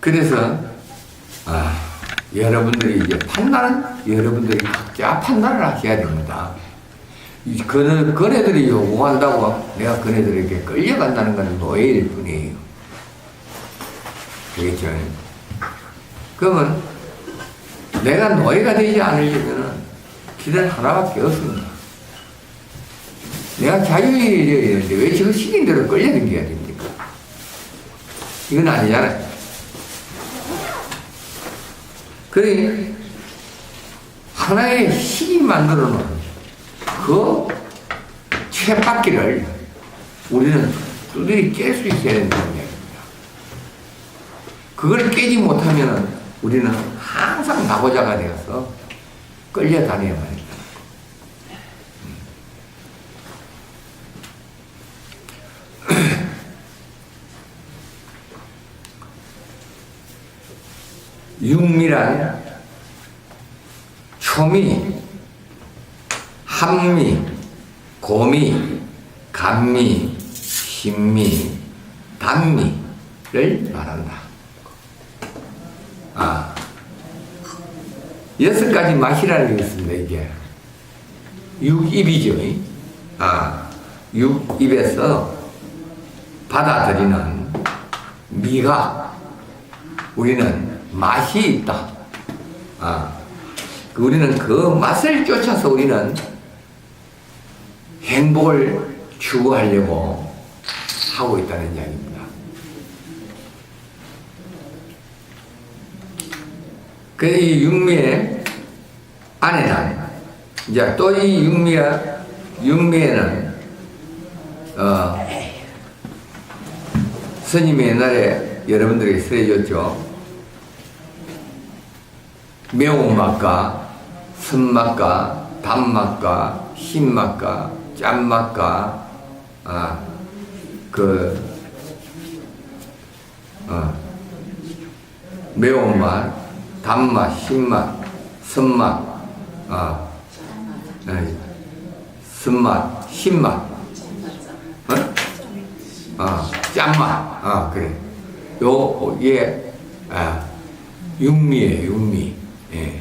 그래서 여러분들이 이제 판단은 여러분들이 각자 판단을 하셔야 됩니다. 그네들이 요구한다고 내가 그네들에게 끌려간다는 건 노예일 뿐이에요. 그렇죠? 그러면 내가 노예가 되지 않으려면 길은 하나밖에 없습니다. 내가 자유인이 되는데 왜 지금 시킨 대로 끌려다녀야 됩니까? 이건 아니잖아요. 그래, 하나의 식이 만들어 놓은 그 쳇바퀴를 우리는 두드리 깰 수 있어야 된다는 이야기입니다. 그걸 깨지 못하면 우리는 항상 나고자가 되어서 끌려다녀야만 합니다. 육미란 초미, 한미, 고미, 감미, 신미, 단미를 말한다. 6가지 맛이라는 게 있습니다. 이게 육입이죠. 육입에서 받아들이는 미가 우리는 맛이 있다. 우리는 그 맛을 쫓아서 우리는 행복을 추구하려고 하고 있다는 이야기입니다. 그 이 육미의 안에는 이제 또 이 육미에는 스님이 옛날에 여러분들에게 쓰여줬죠. 매운맛과 쓴맛과 단맛과 신맛과 짠맛과 매운맛, 단맛, 신맛, 쓴맛, 쓴맛, 신맛, 짠맛, 그래. 이게 육미예요, 육미. 예.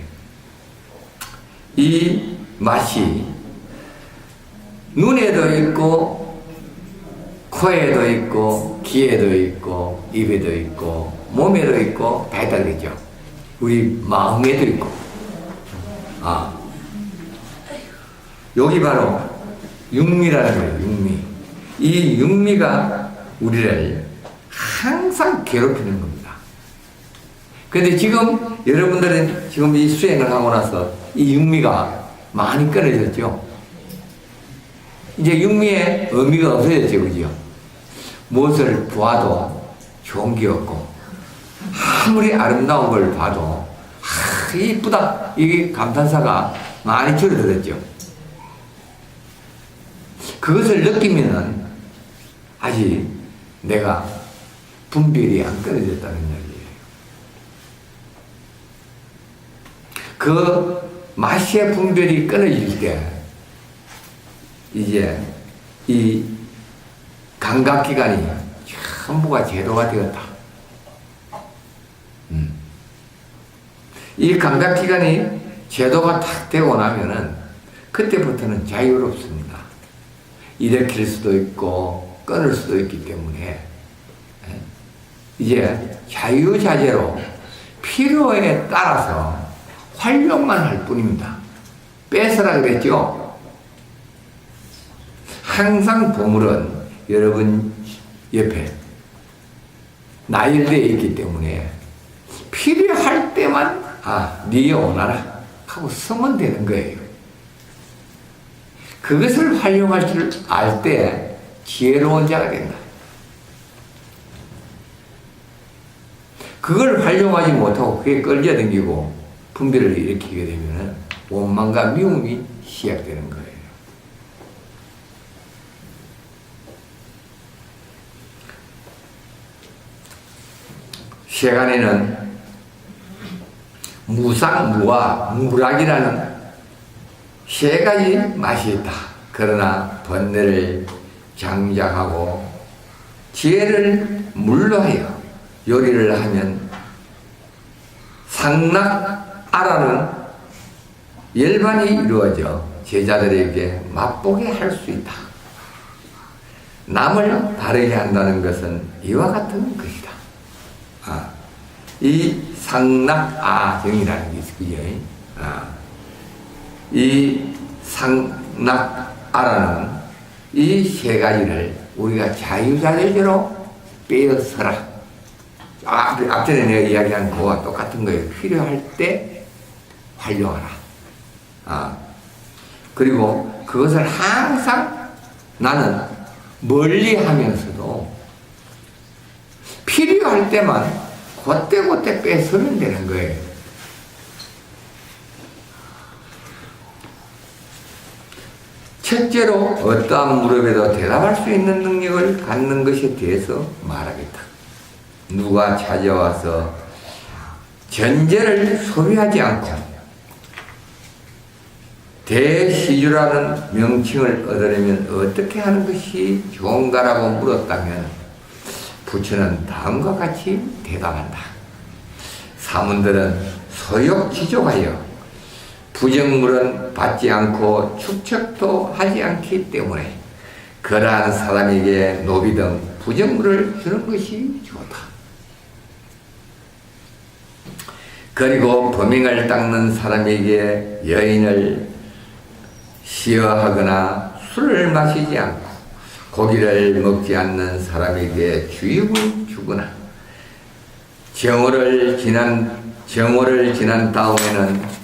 이 맛이 눈에도 있고 코에도 있고 귀에도 있고 입에도 있고 몸에도 있고 다 있다 그랬죠. 우리 마음에도 있고 여기 바로 육미라는 거예요. 육미. 이 육미가 우리를 항상 괴롭히는 겁니다. 그런데 지금 여러분들은 지금 이 수행을 하고 나서 이 육미가 많이 끊어졌죠. 이제 육미의 의미가 없어졌죠. 그죠? 무엇을 보아도 좋은 게 없고 아무리 아름다운 걸 봐도 이쁘다 이 감탄사가 많이 줄어들었죠. 그것을 느끼면은 아직 내가 분별이 안 끊어졌다는 이야기예요. 그 맛의 분별이 끊어질 때 이제 이 감각기관이 전부가 제도가 되었다. 이 감각기관이 제도가 탁 되고 나면은 그때부터는 자유롭습니다. 일으킬 수도 있고 끊을 수도 있기 때문에 이제 자유자재로 필요에 따라서 활용만 할 뿐입니다. 뺏으라 그랬죠? 항상 보물은 여러분 옆에 나열되어 있기 때문에 필요할 때만 니에 오너라 하고 쓰면 되는 거예요. 그것을 활용할 줄 알 때 지혜로운 자가 된다. 그걸 활용하지 못하고 그게 끌려다니고 분별을 일으키게 되면 원망과 미움이 시작되는 거예요. 세간에는 무상, 무와, 무락이라는 세 가지 맛이 있다. 그러나 번뇌를 장작하고 지혜를 물로하여 요리를 하면 상락아라는 열반이 이루어져 제자들에게 맛보게 할 수 있다. 남을 바르게 한다는 것은 이와 같은 것이다. 이 상락아정이라는 게 있고요. 이 상락아라는 이 세 가지를 우리가 자유자재로 빼어서라. 앞전에 내가 이야기한 그거와 똑같은 거예요. 필요할 때 활용하라. 그리고 그것을 항상 나는 멀리 하면서도 필요할 때만 그때 빼서면 되는 거예요. 첫째로 어떠한 무릎에도 대답할 수 있는 능력을 갖는 것에 대해서 말하겠다. 누가 찾아와서 전제를 소비하지 않고 대시주라는 명칭을 얻으려면 어떻게 하는 것이 좋은가라고 물었다면 부처는 다음과 같이 대답한다. 사문들은 소욕지족하여 부정물은 받지 않고 축척도 하지 않기 때문에 그러한 사람에게 노비 등 부정물을 주는 것이 좋다. 그리고 범행을 닦는 사람에게 여인을 시어하거나 술을 마시지 않고 고기를 먹지 않는 사람에게 주입을 주거나 정오를 지난 다음에는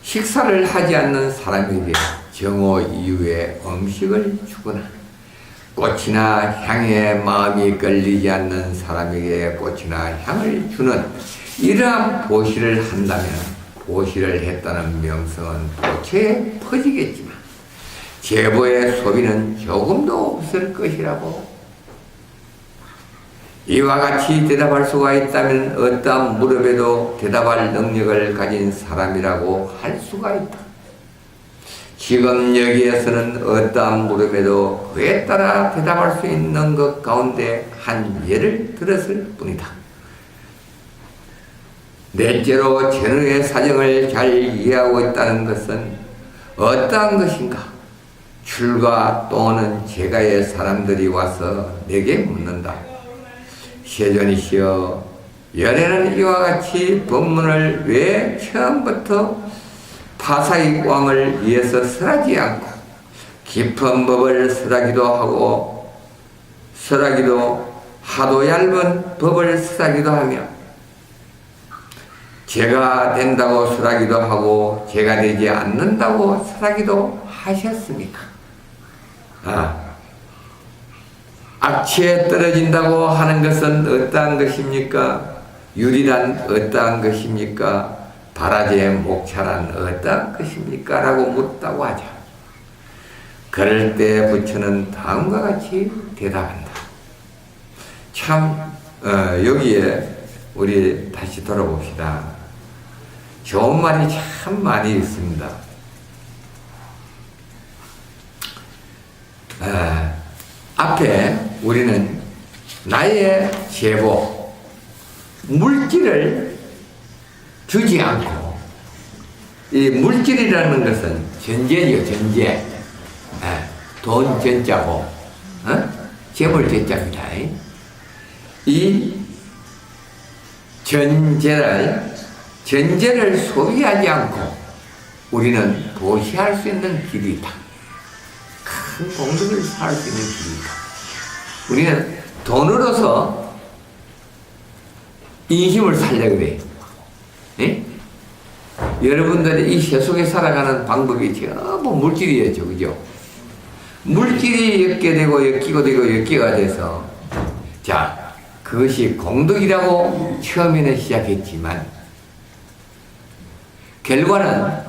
식사를 하지 않는 사람에게 정오 이후에 음식을 주거나 꽃이나 향에 마음이 끌리지 않는 사람에게 꽃이나 향을 주는 이러한 보시를 한다면 보시를 했다는 명성은 도처에 퍼지겠지만 제보의 소비는 조금도 없을 것이라고. 이와 같이 대답할 수가 있다면 어떠한 무릎에도 대답할 능력을 가진 사람이라고 할 수가 있다. 지금 여기에서는 어떠한 무릎에도 그에 따라 대답할 수 있는 것 가운데 한 예를 들었을 뿐이다. 넷째로 전후의 사정을 잘 이해하고 있다는 것은 어떠한 것인가? 출가 또는 제가의 사람들이 와서 내게 묻는다. 세존이시여, 열애는 이와 같이 법문을 왜 처음부터 파사익 왕을 위해서 설하지 않고 깊은 법을 설하기도 하도 얇은 법을 설하기도 하며 제가 된다고 설하기도 하고 제가 되지 않는다고 설하기도 하셨습니까? 악취에 떨어진다고 하는 것은 어떠한 것입니까? 유리란 어떠한 것입니까? 바라지의 목차란 어떠한 것입니까? 라고 묻다고 하죠. 그럴 때 부처는 다음과 같이 대답한다. 참 여기에 우리 다시 돌아봅시다. 좋은 말이 참 많이 있습니다. 앞에 우리는 나의 제보, 물질을 주지 않고, 이 물질이라는 것은 전제죠, 전제. 돈 전자고, 재물 전자입니다. 이 전제를 소비하지 않고 우리는 보시할 수 있는 길이 있다. 큰 공덕을 살 수 있는 길이 있다. 우리는 돈으로서 인심을 살려고 그래. 예? 여러분들이 이 세속에 살아가는 방법이 전부 물질이었죠, 그죠? 물질이 엮게 되고 엮이고 되고 엮기가 돼서, 자, 그것이 공덕이라고 처음에는 시작했지만 결과는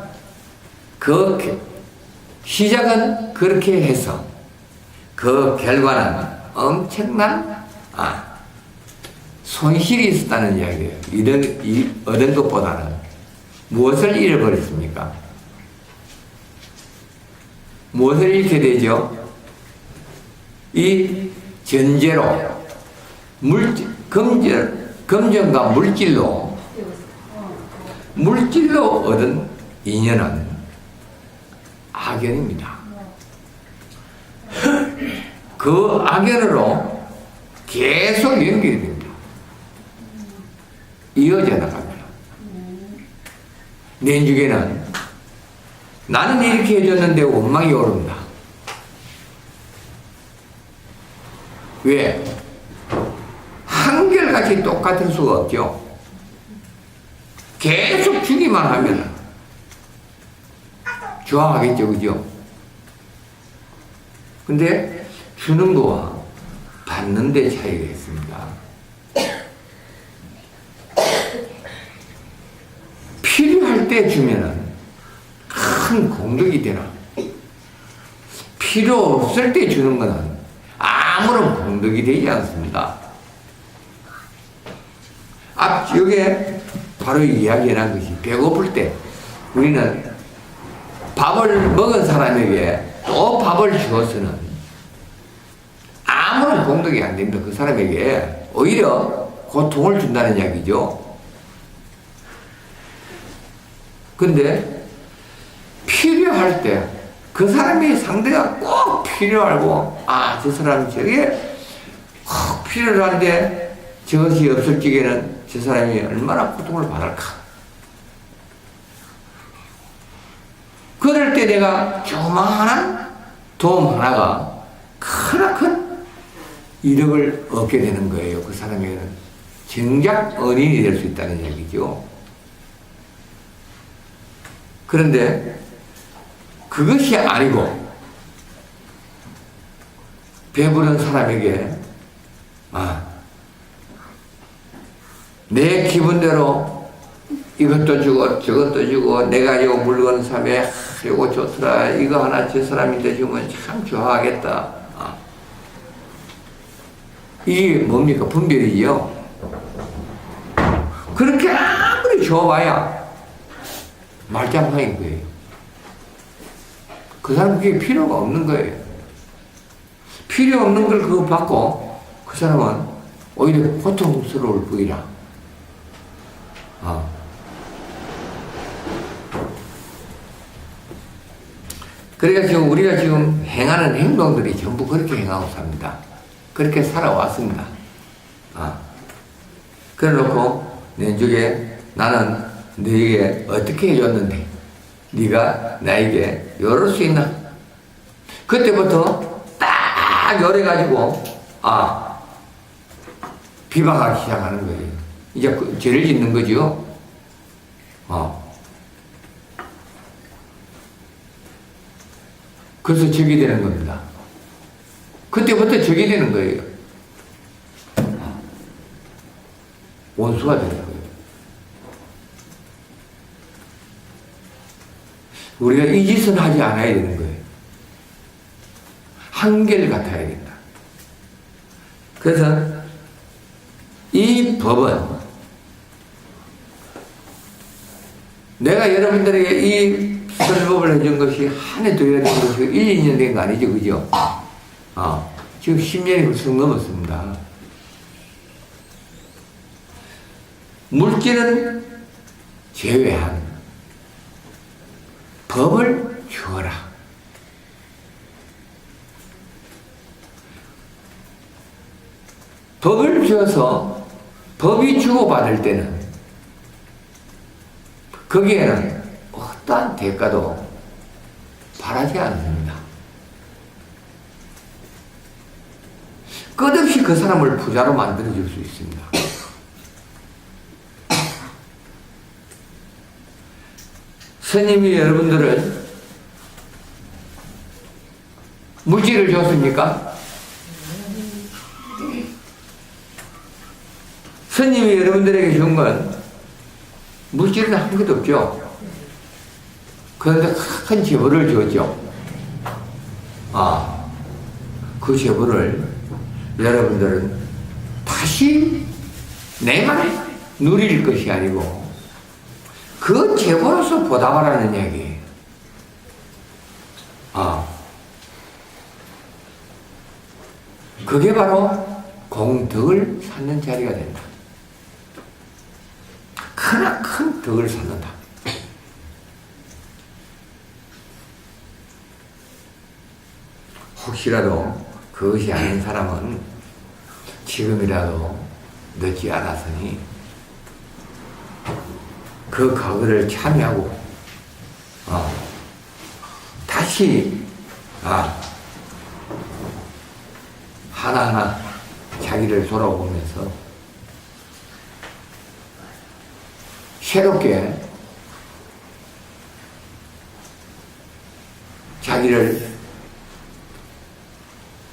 시작은 그렇게 해서 그 결과는 엄청난 손실이 있었다는 이야기예요. 얻은 것보다는 무엇을 잃어버렸습니까? 무엇을 잃게 되죠? 이 전제로 금전과 물질로 물질로 얻은 인연은 악연입니다. 그 악연으로 계속 연결이 됩니다. 이어져 나갑니다. 내중에는 나는 이렇게 해줬는데 원망이 오른다. 왜? 한결같이 똑같을 수가 없죠. 계속 주기만 하면 좋아하겠죠, 그죠? 근데 주는 거와 받는 데 차이가 있습니다. 필요할 때 주면은 큰 공덕이 되나? 필요 없을 때 주는 거는 아무런 공덕이 되지 않습니다. 여기에 바로 이야기한 것이 배고플 때 우리는 밥을 먹은 사람에게 또 밥을 주어서는 아무런 공덕이 안 됩니다. 그 사람에게 오히려 고통을 준다는 이야기죠. 근데 필요할 때 그 사람이 상대가 꼭 필요하고 저 사람이 저게 꼭 필요한데 저것이 없을 적에는 저 사람이 얼마나 고통을 받을까. 그럴 때 내가 조그마한 도움 하나가 크나큰 이득을 얻게 되는 거예요. 그 사람에게는 정작 은인이 될 수 있다는 얘기죠. 그런데 그것이 아니고 배부른 사람에게 내 기분대로 이것도 주고 저것도 주고 내가 요 물건 사면 이거 좋더라, 이거 하나 저 사람인데 주면 참 좋아하겠다. 이게 뭡니까? 분별이지요. 그렇게 아무리 좋아봐야 말짱하인 거예요. 그 사람 그게 필요가 없는 거예요. 필요 없는 걸 그거 받고 그 사람은 오히려 고통스러울 뿐이라. 그러니까 지금 우리가 지금 행하는 행동들이 전부 그렇게 행하고 삽니다. 그렇게 살아왔습니다. 그래 놓고 내중에 나는 너에게 어떻게 해줬는데 네가 나에게 이럴 수 있나? 그때부터 딱 열어가지고 비방하기 시작하는 거예요. 이제 죄를 짓는 거죠. 그래서 적이 되는 겁니다. 그때부터 적이 되는 거예요. 원수가 되는 거예요. 우리가 이 짓은 하지 않아야 되는 거예요. 한결같아야 된다. 그래서 이 법은 내가 여러분들에게 이 설법을 해준 것이 한 해, 두 해 된 것이 1, 2년 된 거 아니죠, 그죠? 지금 10년이 훌쩍 넘었습니다. 물질은 제외한 법을 주어라. 법을 주어서 법이 주고받을 때는 거기에는 어떠한 대가도 바라지 않습니다. 끝없이 그 사람을 부자로 만들어줄 수 있습니다. 스님이 여러분들을 물질을 줬습니까? 스님이 여러분들에게 준 건 물질은 한 것도 없죠. 그런데 큰 재물을 줬죠. 그 재물을 여러분들은 다시 내만 누릴 것이 아니고 그 재물로서 보답하라는 이야기예요. 그게 바로 공덕을 쌓는 자리가 된다. 크나큰 덕을 쌓는다. 혹시라도 그것이 아닌 사람은 지금이라도 늦지 않았으니 그 과거를 참여하고 다시 하나하나 자기를 돌아보면서 새롭게 자기를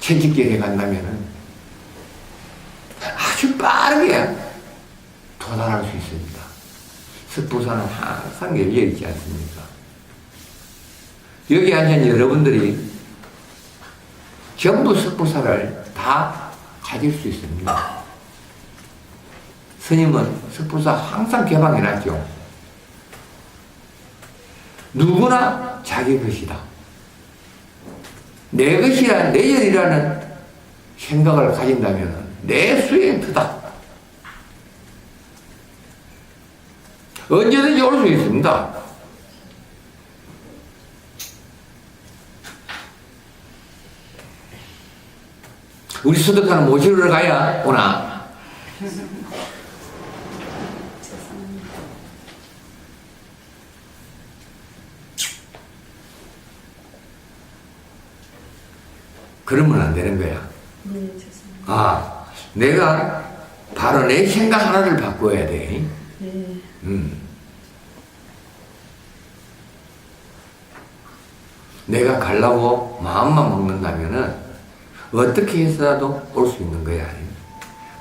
채찍게 해간다면 아주 빠르게 도달할 수 있습니다. 석부사는 항상 열려있지 않습니까? 여기 앉은 여러분들이 전부 석부사를 다 가질 수 있습니다. 스님은 석부사 항상 개방해놨죠. 누구나 자기 것이다. 내 것이라, 내 일이라는 생각을 가진다면 내 수행터다. 언제든지 올 수 있습니다. 우리 수덕사는 모시러 가야 오나? 그러면 안 되는 거야. 네, 죄송합니다. 내가 바로 내 생각 하나를 바꿔야 돼. 네. 내가 가려고 마음만 먹는다면은 어떻게 해서라도 올 수 있는 거야.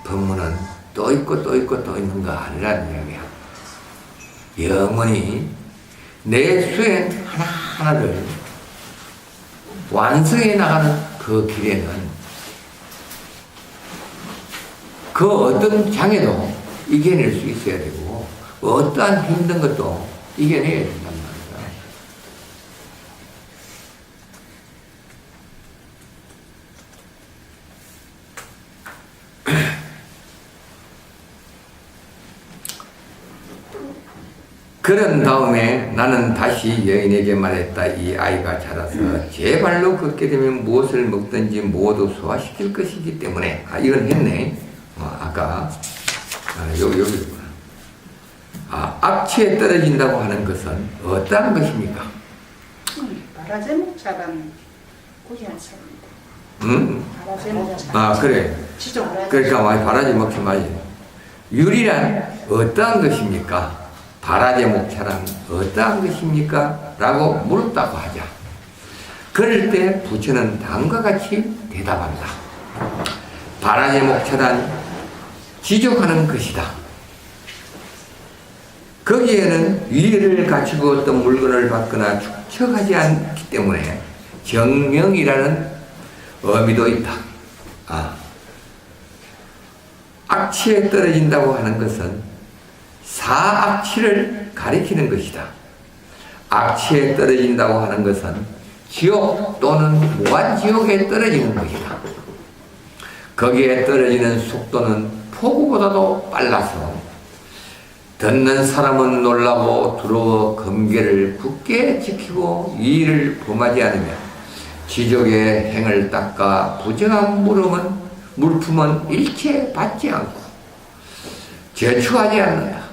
법문은 또 있고 또 있고 또 있는 거 아니라는 이야기야. 영원히 내 수행 하나하나를 완성해 나가는 그 길에는 그 어떤 장애도 이겨낼 수 있어야 되고 어떠한 힘든 것도 이겨내야 된단 말이야. 그런 다음에 나는 다시 여인에게 말했다. 이 아이가 자라서 제 발로 걷게 되면 무엇을 먹든지 모두 소화시킬 것이기 때문에 이건 했네. 아까 여기구나. 악취에 떨어진다고 하는 것은 어떠한 것입니까? 바라제목차란 고귀한 사람입니다. 바라제목차. 그래. 그러니까 바라지 먹지 마지. 유리란 어떠한 것입니까? 바라제 목차란 어떠한 것입니까? 라고 물었다고 하자. 그럴 때 부처는 다음과 같이 대답한다. 바라제 목차란 지족하는 것이다. 거기에는 위해를 갖추고 어떤 물건을 받거나 축척하지 않기 때문에 정명이라는 의미도 있다. 악취에 떨어진다고 하는 것은 사악취를 가리키는 것이다. 악취에 떨어진다고 하는 것은 지옥 또는 무한지옥에 떨어지는 것이다. 거기에 떨어지는 속도는 폭우보다도 빨라서 듣는 사람은 놀라고 두려워 금계를 굳게 지키고 이의를 범하지 않으면 지족의 행을 닦아 부정한 물품은 일체 받지 않고 저축하지 않는다.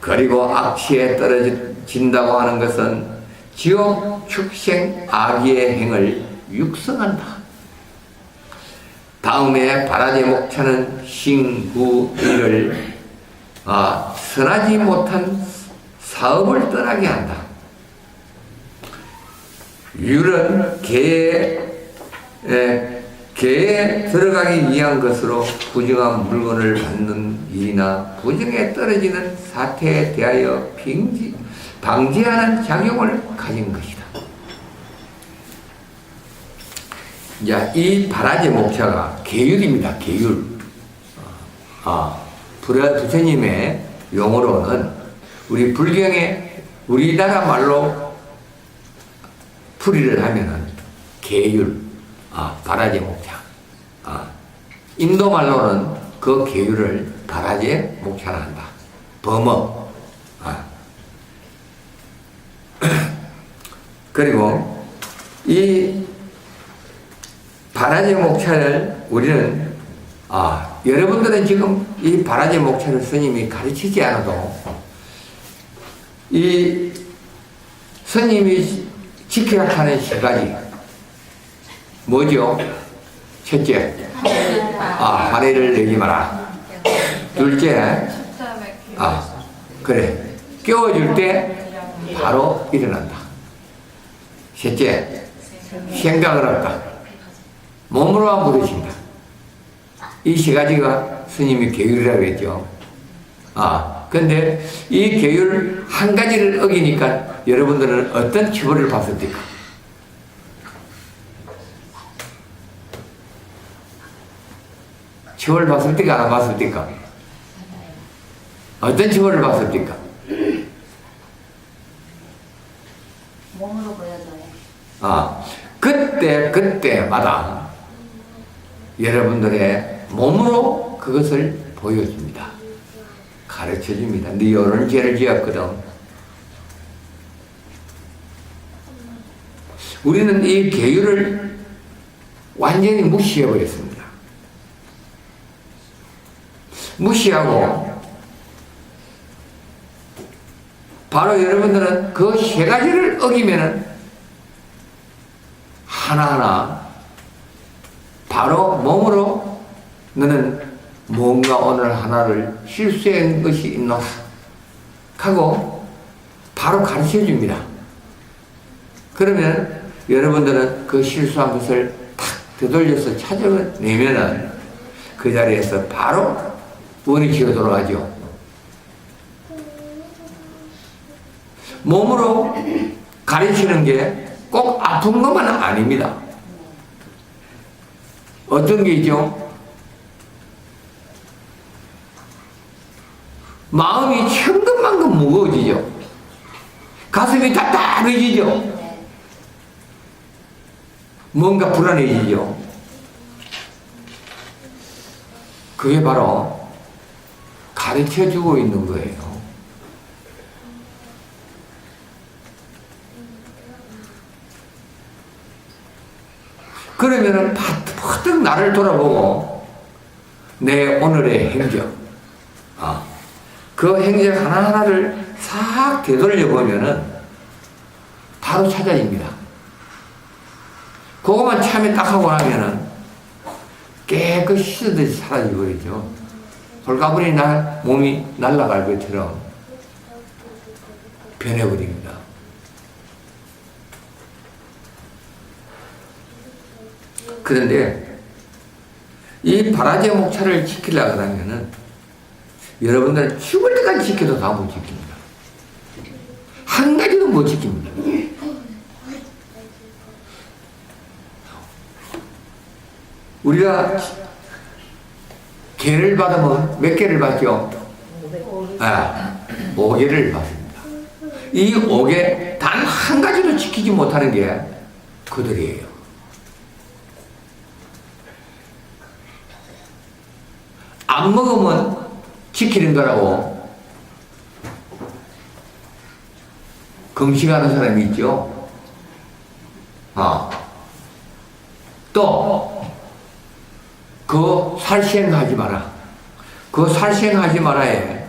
그리고 악취에 떨어진다고 하는 것은 지옥 축생 악의 행을 육성한다. 다음에 바라제 목차는 신구의를 선하지 못한 사업을 떠나게 한다. 율은 개에 들어가기 위한 것으로 부정한 물건을 받는 일이나 부정에 떨어지는 사태에 대하여 방지하는 작용을 가진 것이다. 이 바라제 목차가 계율입니다. 계율. 부처님의 용어로는 우리 불경의 우리나라 말로 풀이를 하면은 계율, 바라제 목차. 인도 말로는 그 계율을 바라제 목차라 한다. 범어. 그리고 이 바라지 목차를 우리는 여러분들은 지금 이 바라지 목차를 스님이 가르치지 않아도 이 스님이 지켜야 하는 세 가지 뭐죠? 첫째, 화내를 내지 마라. 둘째, 그래, 깨워줄 때 바로 일어난다. 셋째, 생각을 한다. 몸으로만 부르신다. 이 세 가지가 스님이 계율이라고 했죠. 근데 이 계율 한 가지를 어기니까 여러분들은 어떤 처벌을 받습니까? 처벌을 받습니까? 안 받습니까? 어떤 처벌을 받습니까? 몸으로 보여줘요. 그때마다 여러분들의 몸으로 그것을 보여줍니다. 가르쳐줍니다. 네 이런 죄를 지었거든. 우리는 이 계율을 완전히 무시해버렸습니다. 무시하고 바로 여러분들은 그 세 가지를 어기면은 하나하나 바로 몸으로 너는 뭔가 오늘 하나를 실수한 것이 있노라 하고 바로 가르쳐 줍니다. 그러면 여러분들은 그 실수한 것을 탁 되돌려서 찾아내면은 그 자리에서 바로 원위치가 돌아가죠. 몸으로 가르치는 게 꼭 아픈 것만은 아닙니다. 어떤 게 있죠? 마음이 천근만근 무거워지죠. 가슴이 답답해지죠. 뭔가 불안해지죠. 그게 바로 가르쳐주고 있는 거예요. 그러면은 퍼뜩 나를 돌아보고 내 오늘의 행적, 그 행적 하나하나를 싹 되돌려보면은 바로 찾아집니다. 그것만 참에 딱 하고 나면은 깨끗이 씻어듯이 사라져버리죠. 홀가분이 몸이 날아갈 것처럼 변해버립니다. 그런데 이 바라지 목차를 지키려고 하면은 여러분들은 죽을 때까지 지켜도 다 못 지킵니다. 한 가지도 못 지킵니다. 우리가 개를 받으면 몇 개를 받죠? 5개를 받습니다. 이 5개 단 한 가지도 지키지 못하는 게 그들이에요. 안 먹으면 지키는 거라고 금식하는 사람이 있죠. 또 그 살생하지 마라. 그 살생하지 마라에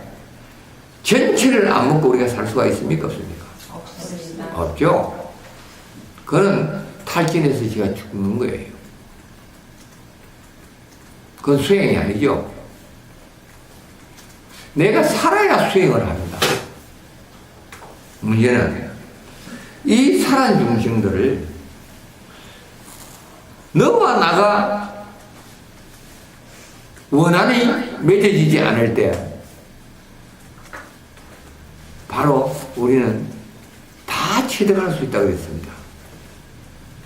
전체를 안 먹고 우리가 살 수가 있습니까? 없습니까? 없습니다. 없죠. 그건 탈진해서 제가 죽는 거예요. 그건 수행이 아니죠. 내가 살아야 수행을 합니다. 문제는 이 살한 중생들을 너와 나가 원한이 맺어지지 않을 때 바로 우리는 다 체득할 수 있다고 했습니다.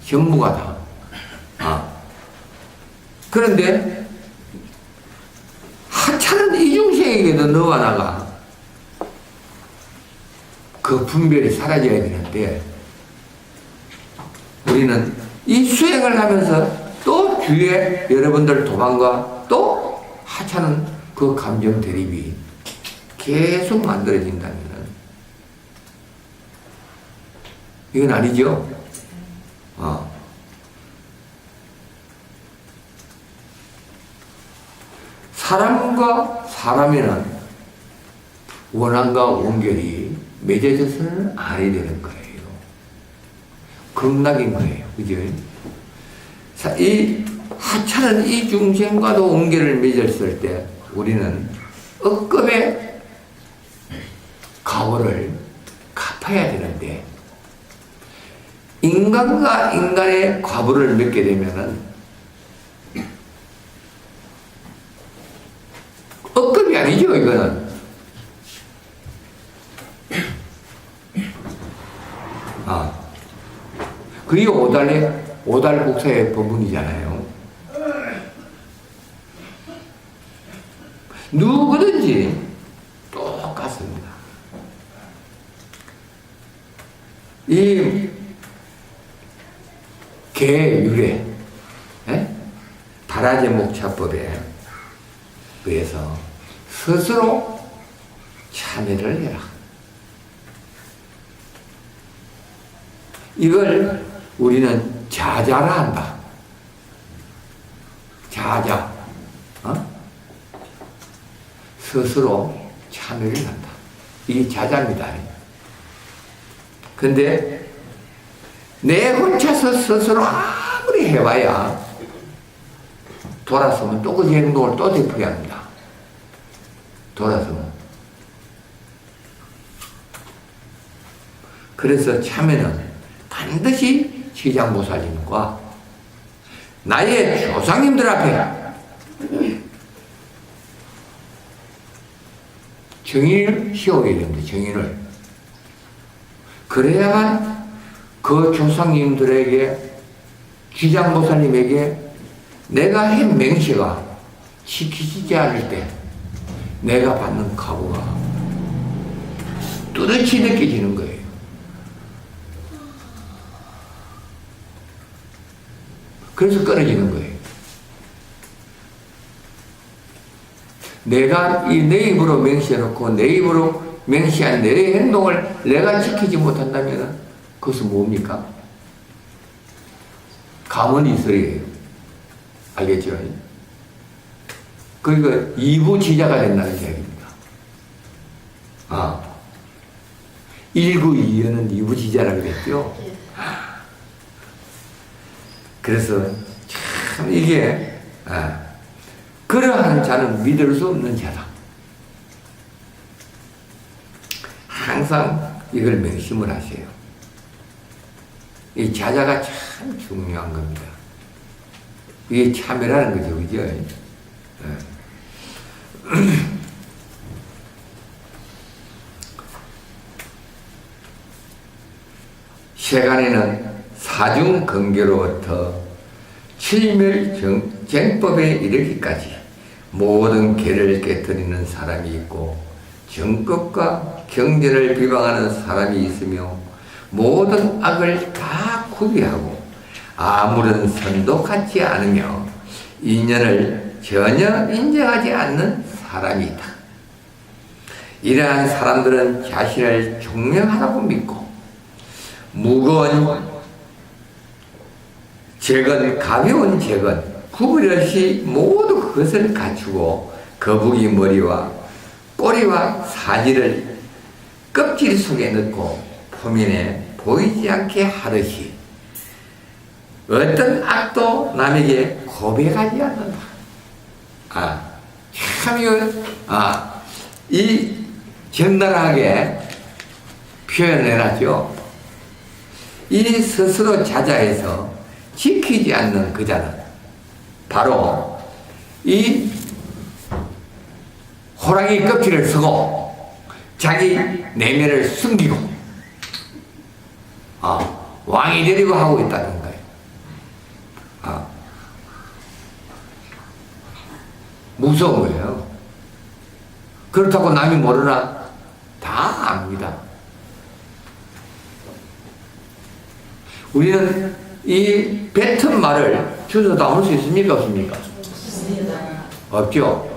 전부가 다. 그런데 하찮은 이중생에게도 너와 나가 그 분별이 사라져야 되는데 우리는 이 수행을 하면서 또 주위에 여러분들 도망과 또 하찮은 그 감정 대립이 계속 만들어진다면 이건 아니죠. 사람과 사람에는 원한과 원결이 맺어져서는 아니 되는 거예요. 극락인 거예요. 그죠? 이 하찮은 이 중생과도 원결을 맺었을 때 우리는 억금의 가오를 갚아야 되는데 인간과 인간의 과부를 맺게 되면은 억금이 아니죠, 이거는. 그게 오달국사의 법문이잖아요. 누구든지 똑같습니다. 이 계율에 다라제목차법에 의해서 스스로 참여를 해라. 이걸 우리는 자자라 한다. 자자. 스스로 참여를 한다. 이게 자자입니다. 근데 내 혼자서 스스로 아무리 해봐야 돌아서면 또 그 행동을 또 되풀이 합니다. 돌아서면. 그래서 참여는 반드시 지장보살님과 나의 조상님들 앞에 정인을 씌워야 됩니다. 정인을. 그래야만 그 조상님들에게 지장보살님에게 내가 한 맹세가 지키지 않을 때 내가 받는 각오가 뚜렷이 느껴지는 거예요. 그래서 끊어지는 거예요. 내가 내 입으로 맹세해놓고 내 입으로 맹세한 내 행동을 내가 지키지 못한다면 그것은 뭡니까? 가문이설이에요. 알겠죠? 그러니까 이부지자가 된다는 이야기입니다. 일구이연은 이부지자라고 그랬죠? 그래서 참 이게 그러한 자는 믿을 수 없는 자다. 항상 이걸 명심을 하세요. 이 자자가 참 중요한 겁니다. 이게 참여라는 거죠. 그죠? 세간에는 사중근계로부터 칠멸쟁법에 이르기까지 모든 계를 깨뜨리는 사람이 있고 정법과 경전을 비방하는 사람이 있으며 모든 악을 다 구비하고 아무런 선도 갖지 않으며 인연을 전혀 인정하지 않는 사람이 있다. 이러한 사람들은 자신을 총명하다고 믿고 무거운 재건, 가벼운 재건, 구분 없이 모두 그것을 갖추고 거북이 머리와 꼬리와 사지를 껍질 속에 넣고 포면에 보이지 않게 하듯이 어떤 악도 남에게 고백하지 않는다. 참 이 적나라하게 표현해놨죠. 이 스스로 자자해서 지키지 않는 그 자는 바로 이 호랑이 껍질을 쓰고 자기 내면을 숨기고 왕이 되려고 하고 있다는 거예요. 무서운 거예요. 그렇다고 남이 모르나? 다 압니다. 우리는 이 뱉은 말을 주워 담을 수 있습니까? 없습니까? 없죠.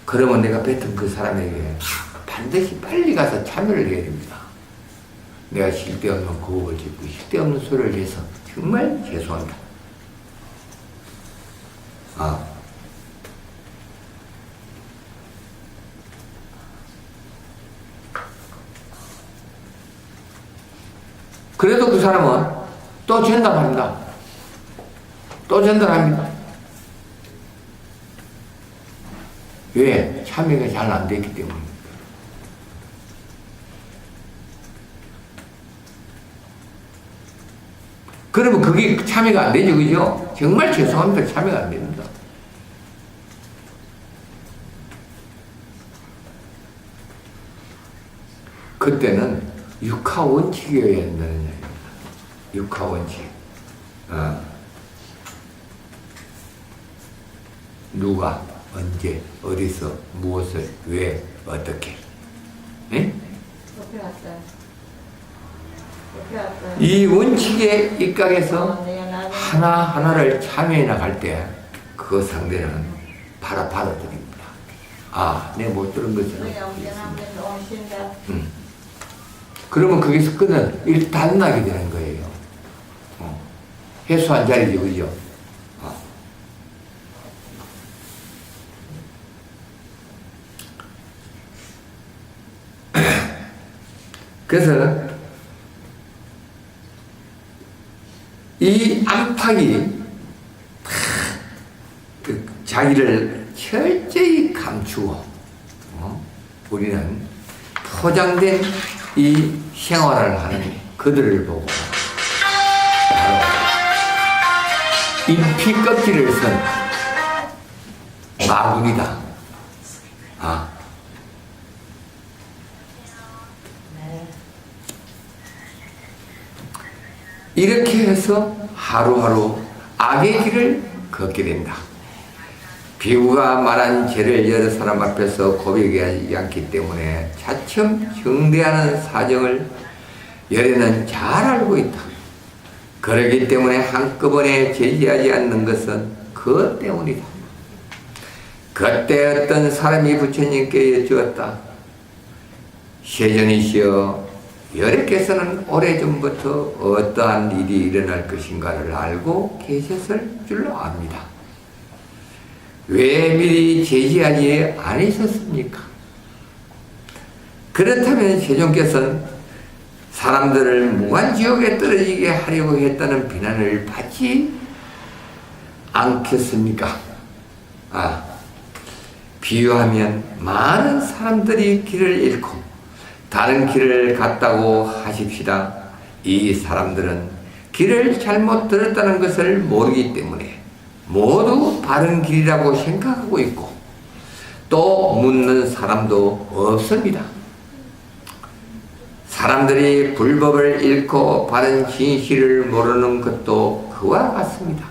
그러면 내가 뱉은 그 사람에게 반드시 빨리 가서 참여를 해야 됩니다. 내가 실데없는 고업을 짓고 실데없는 소리를 해서 정말 죄송합니다. 그래도 그 사람은 또 전담합니다. 또 전담합니다. 왜? 참여가 잘 안 됐기 때문입니다. 그러면 그게 참여가 안 되죠, 그죠? 정말 죄송합니다. 참여가 안 됩니다. 그때는 육하원칙이어야 한다는 얘기입니다. 육하원칙. 누가, 언제, 어디서, 무엇을, 왜, 어떻게. 예? 옆에 왔어요. 옆에 왔어요. 이 원칙에 입각해서 내가 나중에 하나하나를 참여해 나갈 때 그 상대는 바로 받아들입니다. 내가 못 들은 것처럼. 너희 언제나면 오신다. 그러면 거기서 끄는 일단 나게 되는 거예요. 해소한 자리죠, 그죠? 그래서 이 안팎이 그 자기를 철저히 감추고 우리는 포장된 이 생활을 하는 그들을 보고 바로 인피 껍질을 선 마군이다. 이렇게 해서 하루하루 악의 길을 걷게 된다. 비구가 말한 죄를 여러 사람 앞에서 고백하지 않기 때문에 차츰 정대하는 사정을 열애는 잘 알고 있다. 그러기 때문에 한꺼번에 제지하지 않는 것은 그것 때문이다. 그때 어떤 사람이 부처님께 여쭈었다. 세존이시여, 여래께서는 오래전부터 어떠한 일이 일어날 것인가를 알고 계셨을 줄로 압니다. 왜 미리 제지하지 않으셨습니까? 그렇다면 세존께서는 사람들을 무한지옥에 떨어지게 하려고 했다는 비난을 받지 않겠습니까? 비유하면 많은 사람들이 길을 잃고 다른 길을 갔다고 하십시다. 이 사람들은 길을 잘못 들었다는 것을 모르기 때문에 모두 바른 길이라고 생각하고 있고 또 묻는 사람도 없습니다. 사람들이 불법을 잃고 바른 진실을 모르는 것도 그와 같습니다.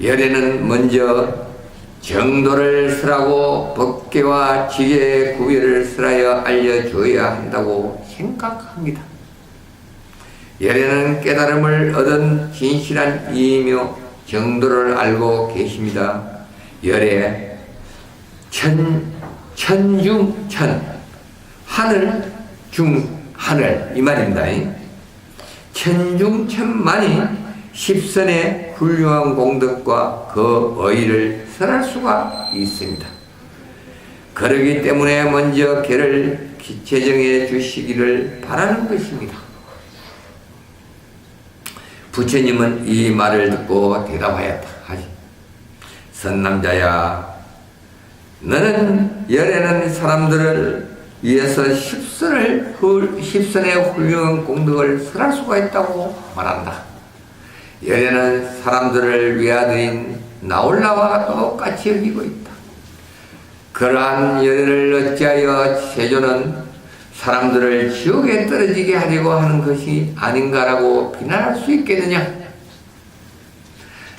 열애는 먼저 정도를 쓰라고 법계와 지계의 구별을 쓰라여 알려줘야 한다고 생각합니다. 열애는 깨달음을 얻은 진실한 이이며 정도를 알고 계십니다. 열애 천중천 하늘 중 하늘 이 말입니다. 천중천만이 십선의 훌륭한 공덕과 그 의의를 선할 수가 있습니다. 그러기 때문에 먼저 걔를 제정해 주시기를 바라는 것입니다. 부처님은 이 말을 듣고 대답하였다. 선남자야, 너는 열애는 사람들을 위해서 십선의 훌륭한 공덕을 선할 수가 있다고 말한다. 열애는 사람들을 위하여인 나홀라와 똑같이 여기고 있다. 그러한 열애를 어찌하여 세존은 사람들을 지옥에 떨어지게 하려고 하는 것이 아닌가라고 비난할 수 있겠느냐?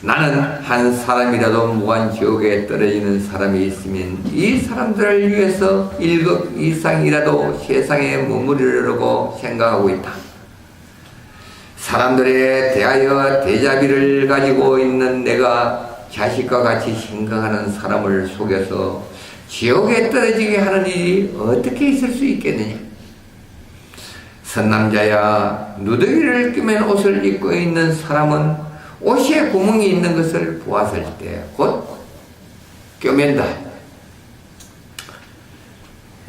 나는 한 사람이라도 무한 지옥에 떨어지는 사람이 있으면 이 사람들을 위해서 1급 이상이라도 세상에 머무르려고 생각하고 있다. 사람들에 대하여 대자비를 가지고 있는 내가 자식과 같이 생각하는 사람을 속여서 지옥에 떨어지게 하는 일이 어떻게 있을 수 있겠느냐? 선남자야, 누더기를 끼맨 옷을 입고 있는 사람은 옷에 구멍이 있는 것을 보았을 때 곧 껴맨다.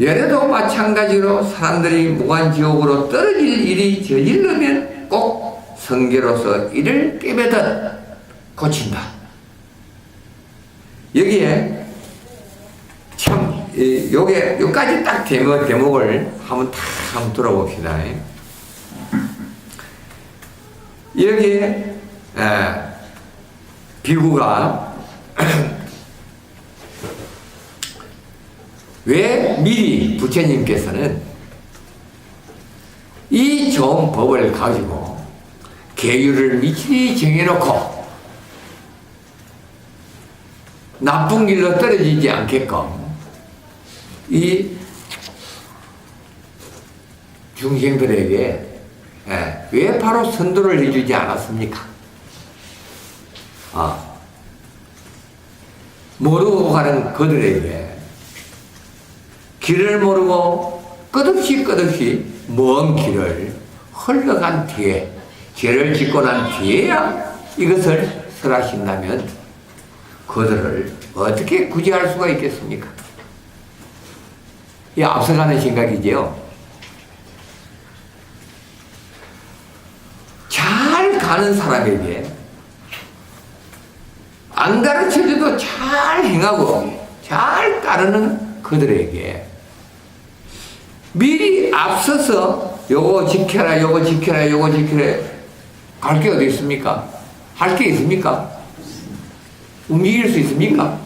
열에도 마찬가지로 사람들이 무간지옥으로 떨어질 일이 저질르면 꼭 성계로서 이를 꿰매듯 고친다. 여기에 참 요게 요까지 딱 대목을 한번 들어봅시다. 여기에 비구가 왜 미리 부처님께서는 이 좋은 법을 가지고 계율을 미치리 정해놓고 나쁜 길로 떨어지지 않게끔 이 중생들에게 왜 바로 선도를 해주지 않았습니까? 모르고 가는 그들에게 길을 모르고 끝없이 먼 길을 흘러간 뒤에 죄를 짓고 난 뒤에야 이것을 설하신다면 그들을 어떻게 구제할 수가 있겠습니까? 이 앞서가는 생각이지요. 잘 가는 사람에게 안 가르쳐줘도 잘 행하고 잘 따르는 그들에게 미리 앞서서 요거 지켜라 요거 지켜라 요거 지켜라 갈 게 어디 있습니까? 할 게 있습니까? 움직일 수 있습니까?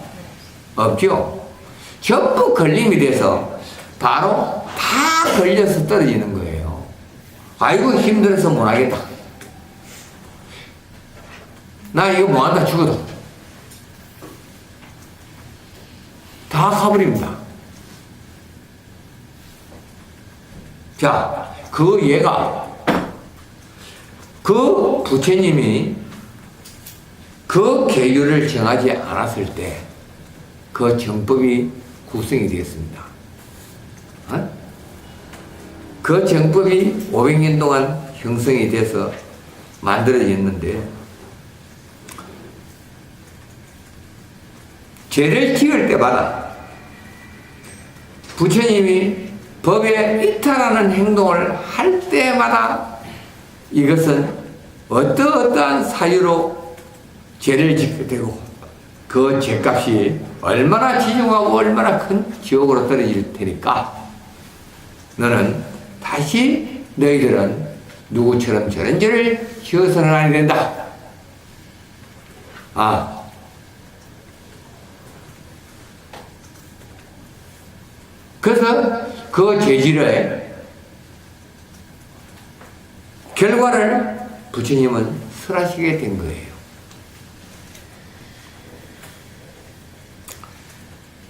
없죠. 전부 걸림이 돼서 바로 다 걸려서 떨어지는 거예요. 아이고 힘들어서 못하겠다. 나 이거 못한다 죽어도 다 가버립니다. 자, 그 얘가 그 부처님이 그 계율을 정하지 않았을 때 그 정법이 구성이 되었습니다. 그 정법이 500년 동안 형성이 돼서 만들어졌는데 죄를 지을 때마다 부처님이 법에 이탈하는 행동을 할 때마다 이것은 어떠한 사유로 죄를 짓게 되고 그 죄값이 얼마나 지중하고 얼마나 큰 지옥으로 떨어질 테니까 너는 다시 너희들은 누구처럼 저런 죄를 지어서는 안 된다. 그래서 그 죄질의 결과를 부처님은 설하시게 된 거예요.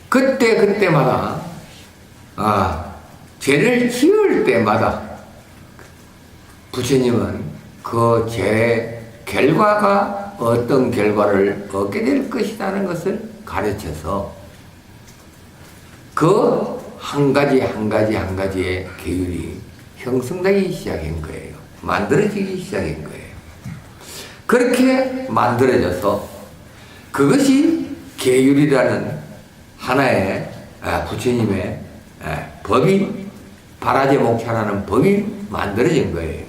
그때마다 죄를 지을 때마다 부처님은 그 죄 결과가 어떤 결과를 얻게 될 것이라는 것을 가르쳐서 그 한 가지의 계율이 형성되기 시작한 거예요. 만들어지기 시작한 거예요. 그렇게 만들어져서 그것이 계율이라는 하나의 부처님의 법이 바라제 목차라는 법이 만들어진 거예요.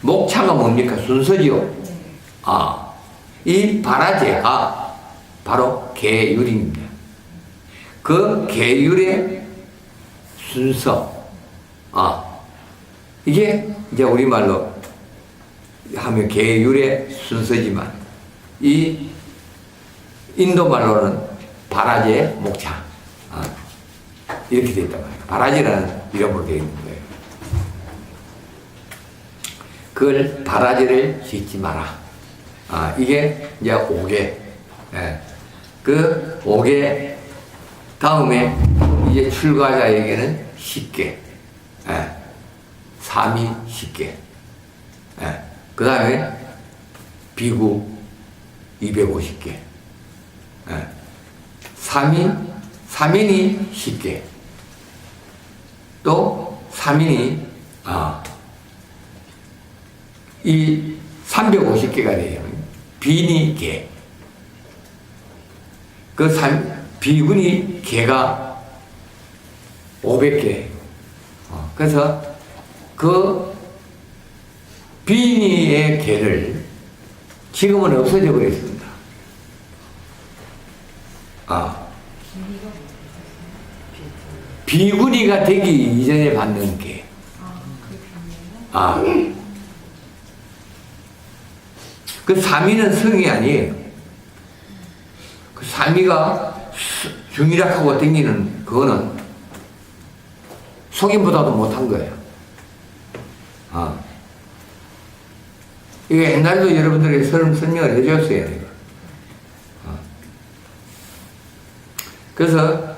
목차가 뭡니까? 순서지요. 이 바라제가 바로 계율입니다. 그 계율의 순서, 이게 이제 우리말로 하면 계율의 순서지만 이 인도말로는 바라제 목차 이렇게 되어 있단 말이에요. 바라제라는 이름으로 되어 있는 거예요. 그걸 바라제를 짓지 마라. 이게 이제 5개. 그 5개 다음에 이제 출가자에게는 10개. 3이 10개. 그 다음에 비구 250개. 3인이 10개. 또 3인이 이 350개가 돼요. 빈이 개. 비군이 개가 500개. 그래서 그 빈이의 개를 지금은 없어져 버렸습니다. 비군이가 되기 이전에 받는 개. 그 3위는 성이 아니에요. 그 3위가 중이락하고 댕기는 그거는 속임보다도 못한 거예요. 이게 옛날에도 여러분들에게 설명을 해줬어요. 내가. 그래서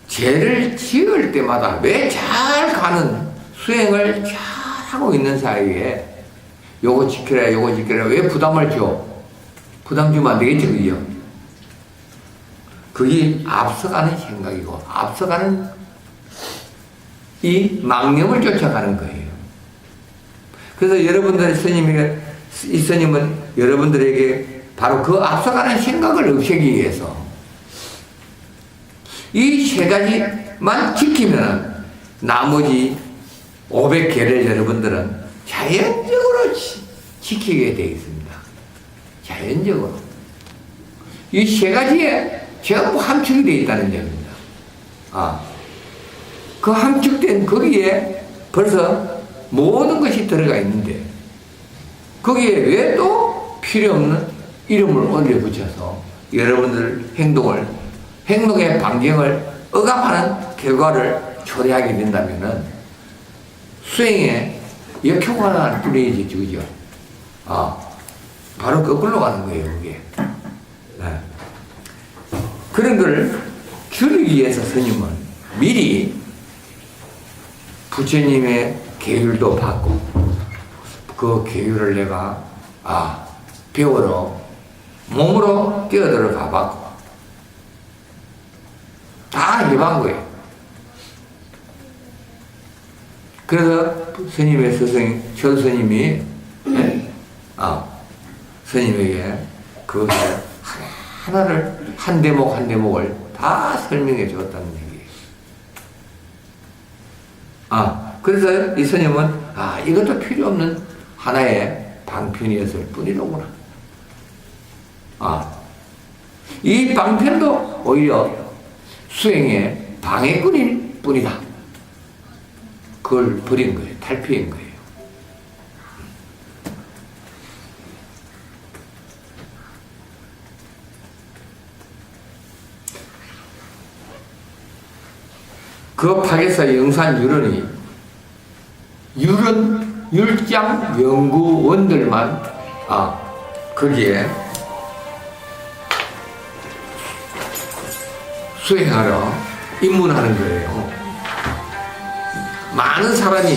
죄를 지을 때마다 왜 잘 가는 수행을 잘 하고 있는 사이에 요거 지켜라 요거 지켜라 왜 부담을 줘? 부담 주면 안 되겠죠, 그죠? 그게 앞서가는 생각이고 앞서가는 이 망념을 쫓아가는 거예요. 그래서 여러분들의 이 스님은 여러분들에게 바로 그 앞서가는 생각을 없애기 위해서 이 세 가지만 지키면 나머지 500개를 여러분들은 자연적으로 지키게 되어 있습니다. 자연적으로. 이 세 가지에 전부 함축이 되어 있다는 점입니다. 그 함축된 거기에 벌써 모든 것이 들어가 있는데 거기에 왜 또 필요 없는 이름을 올려 붙여서 여러분들 행동의 반경을 억압하는 결과를 초래하게 된다면은 수행에 역효과가 날 뿐이지, 그죠? 바로 거꾸로 가는 거예요, 그게. 네. 그런 걸 줄이기 위해서 스님은 미리 부처님의 계율도 받고 그 계율을 내가 배우러 몸으로 뛰어들어가 봤고 다 해본 거예요. 그래서 스님의 스승 철스님이 스님에게 그것을 하나를 한 대목 한 대목을 다 설명해 주었다는 얘기예요. 그래서 이 스님은 이것도 필요 없는 하나의 방편이었을 뿐이로구나. 이 방편도 오히려 수행의 방해꾼일 뿐이다. 그걸 버린 거예요. 탈피한 거예요. 그 파괴사 영산유런이 율장 연구원들만 거기에 수행하러 입문하는 거예요. 많은 사람이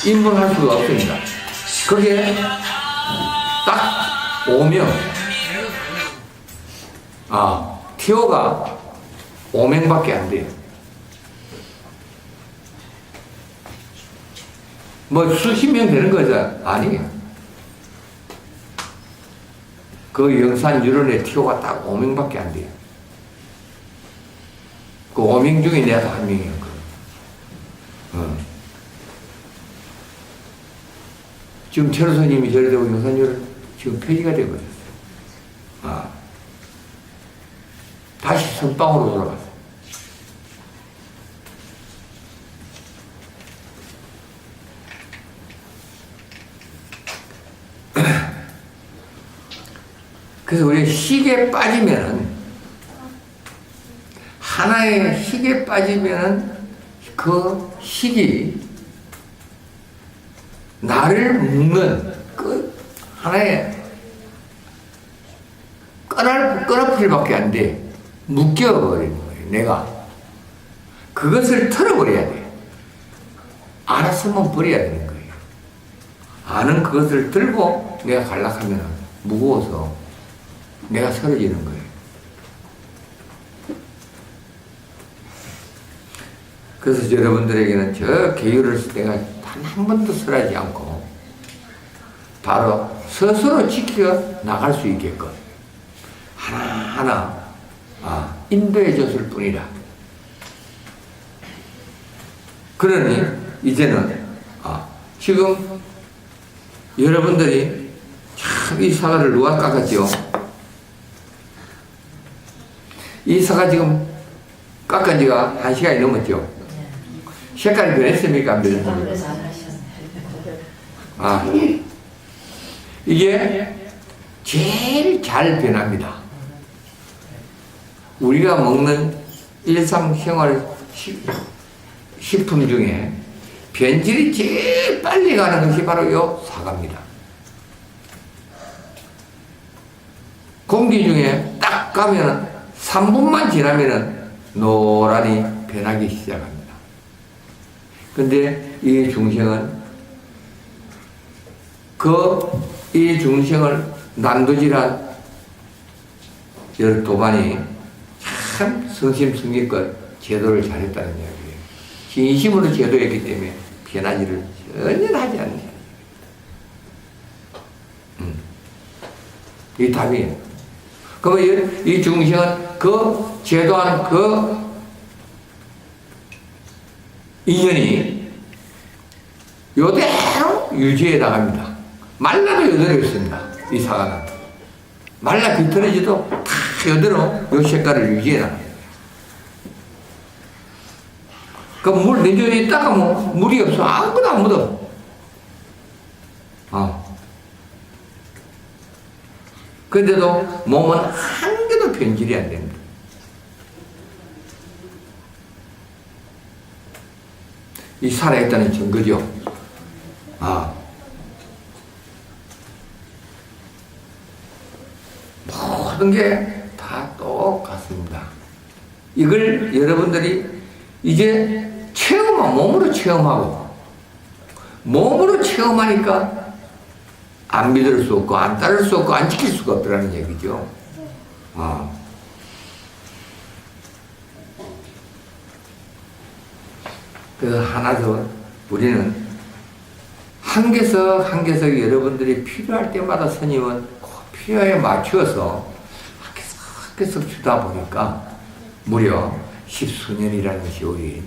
입문할 수가 없습니다. 거기에 딱 5명, 티오가 5명밖에 안 돼요. 뭐 수십 명 되는 거죠? 아니에요. 그 영산유론의 티오가 딱 5명밖에 안 돼요. 그 5명 중에 내가 한 명이에요. 지금 철호스님이 절대고 영산유론 지금 폐지가 되어버렸어요. 다시 선방으로 돌아갔어요. 그래서 우리 식에 빠지면은 하나의 식에 빠지면은 그 식이 나를 묶는 그 하나의 끈어풀밖에 안 돼. 묶여버리는 거예요. 내가 그것을 털어버려야 돼. 알았으면 버려야 되는 거예요. 아는 그것을 들고 내가 갈락하면 무거워서 내가 쓰러지는 거예요. 그래서 여러분들에게는 저 계율을 내가 단 한 번도 설하지 않고 바로 스스로 지켜 나갈 수 있게끔 하나하나 인도해 줬을 뿐이라. 그러니 이제는 지금 여러분들이 참 이 사과를 누가 깎았죠? 이 사과 지금 깎은 지가 1시간이 넘었죠? 색깔이 변했습니까? 안 변했습니까? 이게 제일 잘 변합니다. 우리가 먹는 일상생활 식품 중에 변질이 제일 빨리 가는 것이 바로 이 사과입니다. 공기 중에 딱 가면은 3분만 지나면은 노란이 변하기 시작합니다. 근데 이 중생은 이 중생을 난도질한 도반이 참 성심성의껏 제도를 잘했다는 이야기예요. 진심으로 제도했기 때문에 변하지를 전혀 하지 않는 이 답이에요. 그러면 이 중생은 그 제도한 그 인연이 요대로 유지해 나갑니다. 말라도 요대로 있습니다. 이 사과는. 말라 비틀어지도 다 요대로 요 색깔을 유지해 나갑니다. 그 물 내주에 있다가 뭐 물이 없어. 아무것도 안 묻어. 근데도 몸은 한 개도 변질이 안 됩니다. 이 살아있다는 증거죠. 모든 게 다 똑같습니다. 이걸 여러분들이 이제 몸으로 체험하고, 몸으로 체험하니까 안 믿을 수 없고, 안 따를 수 없고, 안 지킬 수가 없더라는 얘기죠. 그 하나 더, 우리는 한 개석 한 개석 여러분들이 필요할 때마다 스님은 그 필요에 맞추어서 한 개석 주다 보니까 무려 10수년이라는 세월이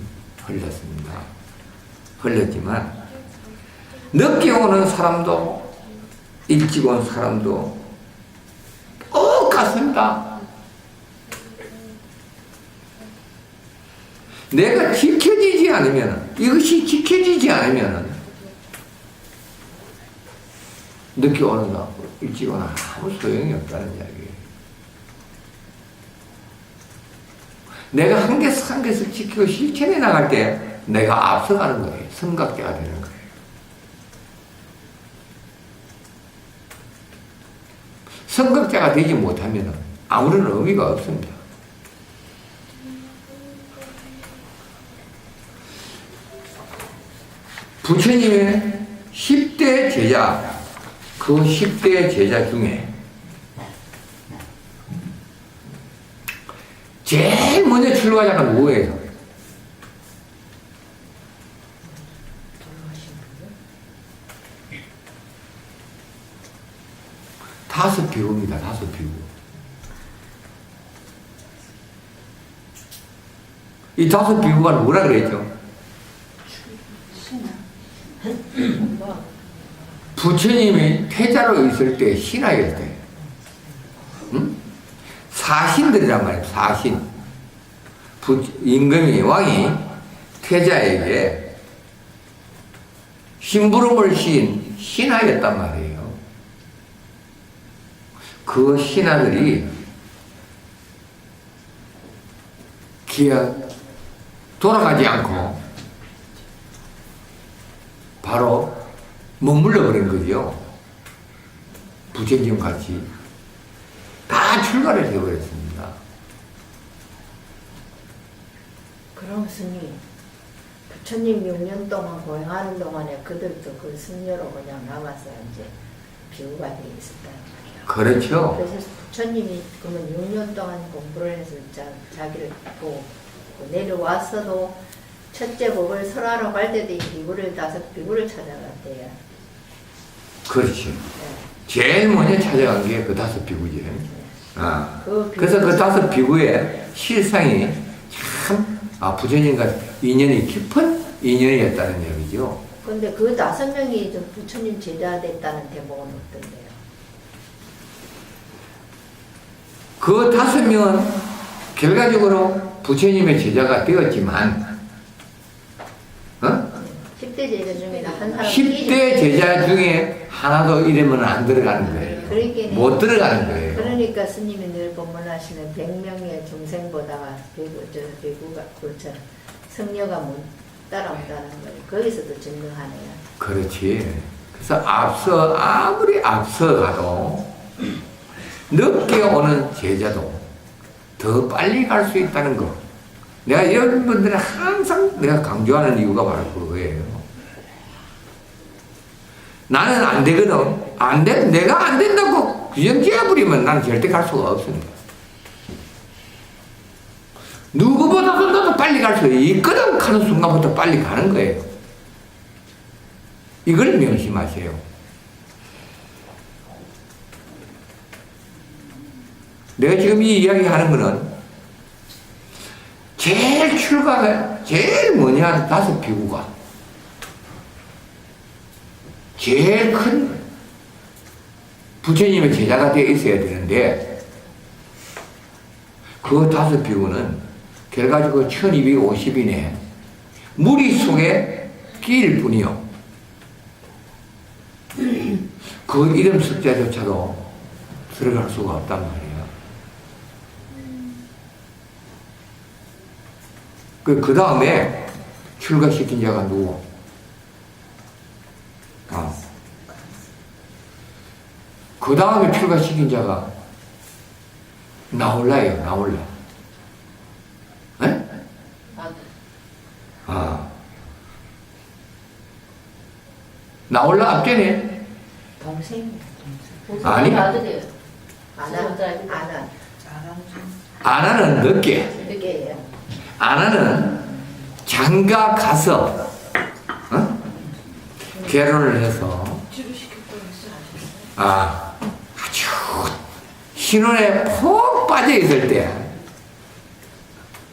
흘렀습니다. 흘렀지만 늦게 오는 사람도 일찍 온 사람도 똑같습니다. 내가 지켜지지 않으면, 이것이 지켜지지 않으면 늦게 오는 거 일찍 오나 아무 소용이 없다는 이야기예요. 내가 한 개씩 한 개씩 지키고 실천해 나갈 때 내가 앞서가는 거예요. 선각자가 되는 거예요. 선각자가 되지 못하면 아무런 의미가 없습니다. 부처님의 10대 제자, 그 10대 제자 중에 제일 먼저 출가자가 누구예요? 다섯 비구입니다. 다섯 비구. 이 다섯 비구가 누구라 그랬죠? 부처님이 태자로 있을 때 신하였대요. 사신들이란 말이에요. 사신. 임금이, 왕이 태자에게 심부름을 씌인 신하였단 말이에요. 그 신하들이 돌아가지 않고 바로 머물러 버린 거죠. 부처님 같이 다 출가를 해버렸습니다. 그럼 스님, 부처님 6년 동안 고행하는 동안에 그들도 그 승려로 그냥 남아서 이제 비구가 되어 있었다는 말이야. 그렇죠. 그래서 부처님이 그러면 6년 동안 공부를 해서 자기를 또 내려와서도 첫째 법을 설하러 갈 때도 이 비구를 5비구를 찾아갔대요. 그렇지. 네. 제일 먼저 찾아간 게 그 5비구지. 아. 그 그래서 그 5비구의 실상이 참 부처님과 인연이 깊은 인연이었다는 얘기죠. 근데 그 5명이 좀 부처님 제자 됐다는 대목은 어떤데요? 그 5명은 결과적으로 부처님의 제자가 되었지만, 10대 제자 중에 한 사람 10대 제자 중에 하나도 이러면 안 들어가는 거예요. 그러니까 못 들어가는 거예요. 그러니까 스님이 늘 법문하시는 100명의 중생보다가 배구가 그렇죠. 성녀가 못 따라온다는 거예요. 거기서도 증명하네요. 그렇지. 그래서 아무리 앞서가도 늦게 오는 제자도 더 빨리 갈 수 있다는 거. 내가 여러분들이 항상 내가 강조하는 이유가 바로 그거예요. 나는 안 되거든. 내가 안 된다고 규정 지어버리면 나는 절대 갈 수가 없습니다. 누구보다도 나도 빨리 갈 수 있거든 하는 순간부터 빨리 가는 거예요. 이걸 명심하세요. 내가 지금 이 이야기 하는 거는 제일 뭐냐 5비구가 제일 큰 부처님의 제자가 되어 있어야 되는데 그 5비구는 결과적으로 1250인에 무리 속에 끼일 뿐이요. 그 이름 숫자조차도 들어갈 수가 없단 말이에요. 그 다음에 출가시킨 자가 누구? 그 다음에 출가시킨 자가 나홀라예요, 나홀라. 네? 나홀라 앞전에 동생? 아니. 아들이에요. 아나는 늦게. 늦게예요. 아나는 장가 가서 결혼을 해서 아주 신혼에 푹 빠져 있을 때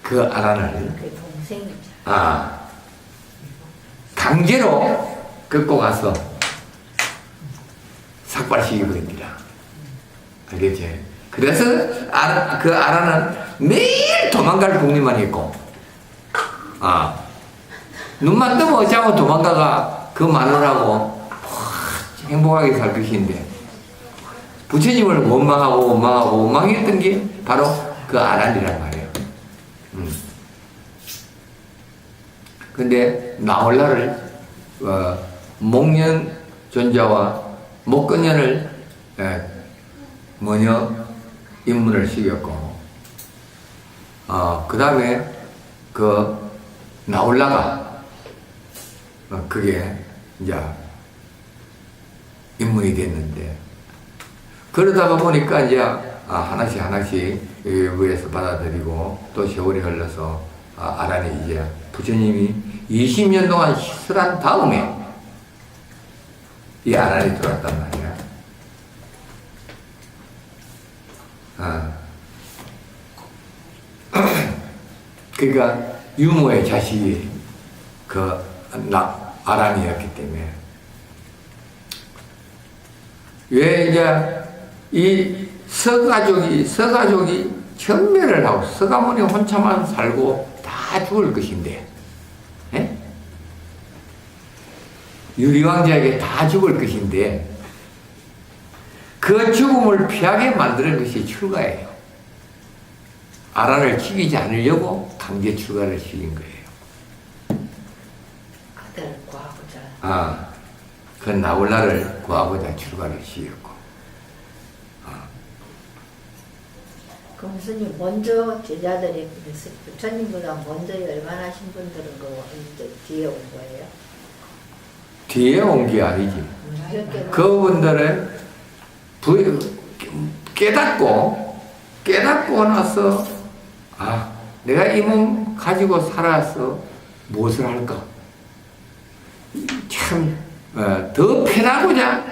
그 아나를 그 동생이죠. 강제로 끌고 가서 삭발시켜버립니다. 알겠지? 그래서 그 아라는 매일 도망갈 궁리만 있고, 눈만 뜨면 어찌하고 도망가가 그 마누라고 행복하게 살 것인데, 부처님을 원망했던 게 바로 그 아란이란 말이에요. 근데 나홀라를 목련 존자와 목건년을 모녀 입문을 시켰고, 그 다음에 그 나홀라가 그게 이제 입문이 됐는데, 그러다가 보니까 이제 하나씩 위에서 받아들이고 또 세월이 흘러서 아란이 이제 부처님이 20년 동안 시설한 다음에 이 아란이 들어왔단 말이야. 그러니까 유모의 자식이 그 아란이었기 때문에 왜 이제 이 서가족이 전멸을 하고 서가모니 혼자만 살고 다 죽을 것인데, 에? 유리왕자에게 다 죽을 것인데 그 죽음을 피하게 만드는 것이 출가예요. 아란을 죽이지 않으려고 강제 출가를 시킨 거예요. 아들을 구하고자. 그 나홀라를 구하고자 출가를 시켰고. 그럼 스님 먼저 제자들이 부처님보다 먼저 열반하신 분들은 이제 뒤에 온 거예요? 뒤에 온 게 아니지. 그분들은 깨닫고 나서 내가 이 몸 가지고 살아서 무엇을 할까? 참 더 편하고자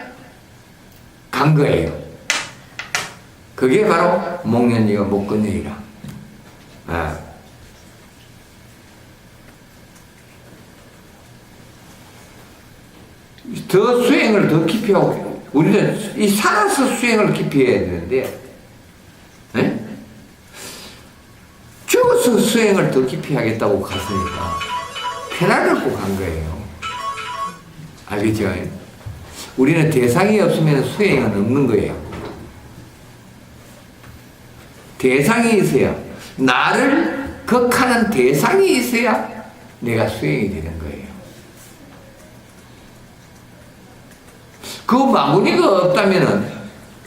간 거예요. 그게 바로 목련이가 목건이라. 더 수행을 더 깊이 하고, 우리는 이 살아서 수행을 깊이 해야 되는데, 죽어서 수행을 더 깊이 하겠다고 갔으니까 편하려고 간 거예요. 알겠죠? 우리는 대상이 없으면 수행은 없는 거예요. 대상이 있어야, 나를 극하는 대상이 있어야 내가 수행이 되는 거예요. 그 마무리가 없다면은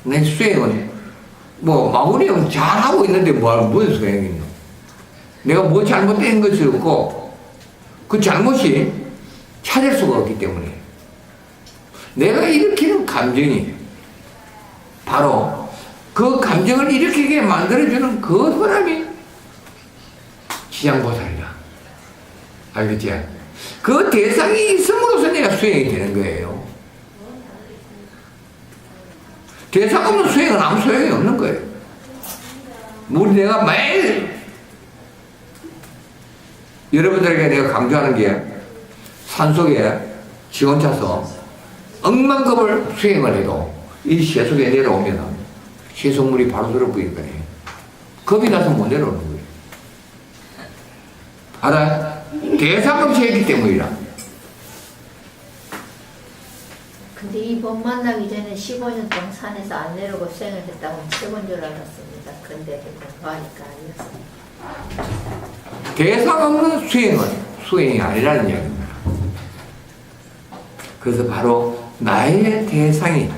내 수행은 마무리는 잘하고 있는데 무슨 수행이 있노? 내가 뭐 잘못된 것이 없고 그 잘못이 찾을 수가 없기 때문에 내가 일으키는 감정이 바로 그 감정을 일으키게 만들어주는 그 사람이 지장보살이다. 알겠지? 그 대상이 있음으로써 내가 수행이 되는 거예요. 대상 없는 수행은 아무 소용이 없는 거예요. 내가 매일 여러분들에게 내가 강조하는 게 산속에 지 혼자서 억만급을 수행을 해도 이 세속에 내려오면 세속물이 바로 들어보이니까 겁이 나서 못 내려오는 거예요. 알아요? 대상 없이 했기 때문이라. 근데 이 법 만나기 전에 15년 동안 산에서 안 내려오고 수행을 했다고 최고인 줄 알았습니다. 근데 공부하니까 아니었습니다. 대상 없는 수행은 수행이 아니라는 이야기입니다. 그래서 바로 나의 대상이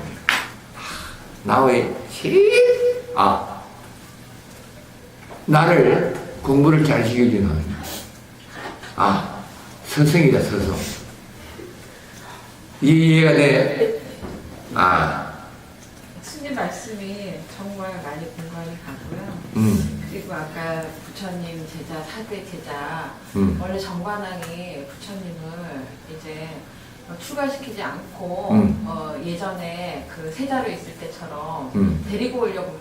나의 제일 나를 공부를 잘 시켜주는 스승이다. 스승. 이해가 돼? 스님 말씀이 정말 많이 공감이 가고요. 그리고 아까 부처님 제자, 4대 제자, 원래 정관왕이 부처님을 이제 출가시키지 않고 예전에 그 세자로 있을 때처럼 데리고 오려고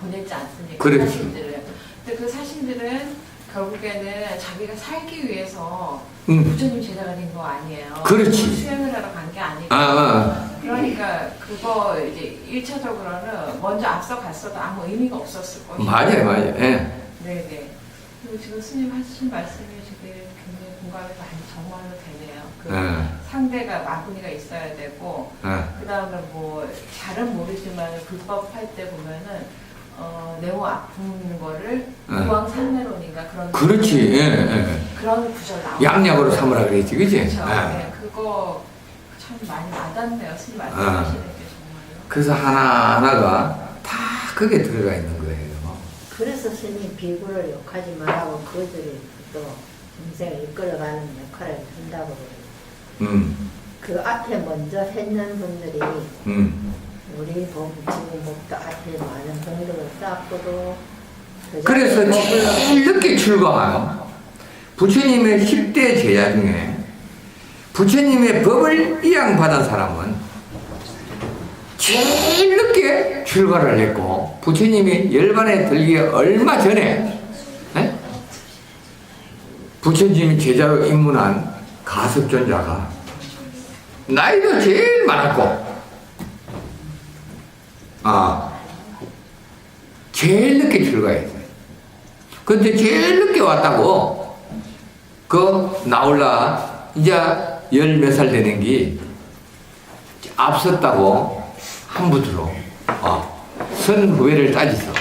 보냈지 않습니까? 그렇지. 사신들을. 근데 그 사신들은 결국에는 자기가 살기 위해서 부처님 제자가 된 거 아니에요. 그렇지. 수행을 하러 간 게 아니고. 그러니까 그거 이제 1차적으로는 먼저 앞서 갔어도 아무 의미가 없었을 거예요. 맞아요. 예. 네네. 그리고 지금 스님 하신 말씀이 지금 굉장히 공감이 많이 정말로 되네요. 상대가 마구니가 있어야 되고, 그 다음에 잘은 모르지만 불법 할 때 보면은 내모 아픈 거를 무왕산내론인가 그런. 그렇지. 그런 구절 나오고. 양약으로 삼으라 그랬지, 그지? 그렇죠. 네, 그거 참 많이 와닿네요. 스님 말씀하시는 게 정말요. 그래서 하나하나가 다 그게 들어가 있는 거예요. 그래서 스님 비구를 욕하지 말라고 그들이 또 인생을 이끌어가는 역할을 한다고 그래요. 그 앞에 먼저 했는 분들이 우리 지금 목도 앞에 많은 공덕을 쌓고도 그래서 제일 늦게 출가한 부처님의 10대 제자 중에 부처님의 법을 이양받은 사람은 제일 늦게 출가를 했고 부처님이 열반에 들기 얼마 전에 부처님 제자로 입문한 가섭존자가 나이도 제일 많았고 제일 늦게 출가했어요. 근데 제일 늦게 왔다고 나올라 이제 10몇 살 되는 게 앞섰다고 한부두로 선 후배를 따지서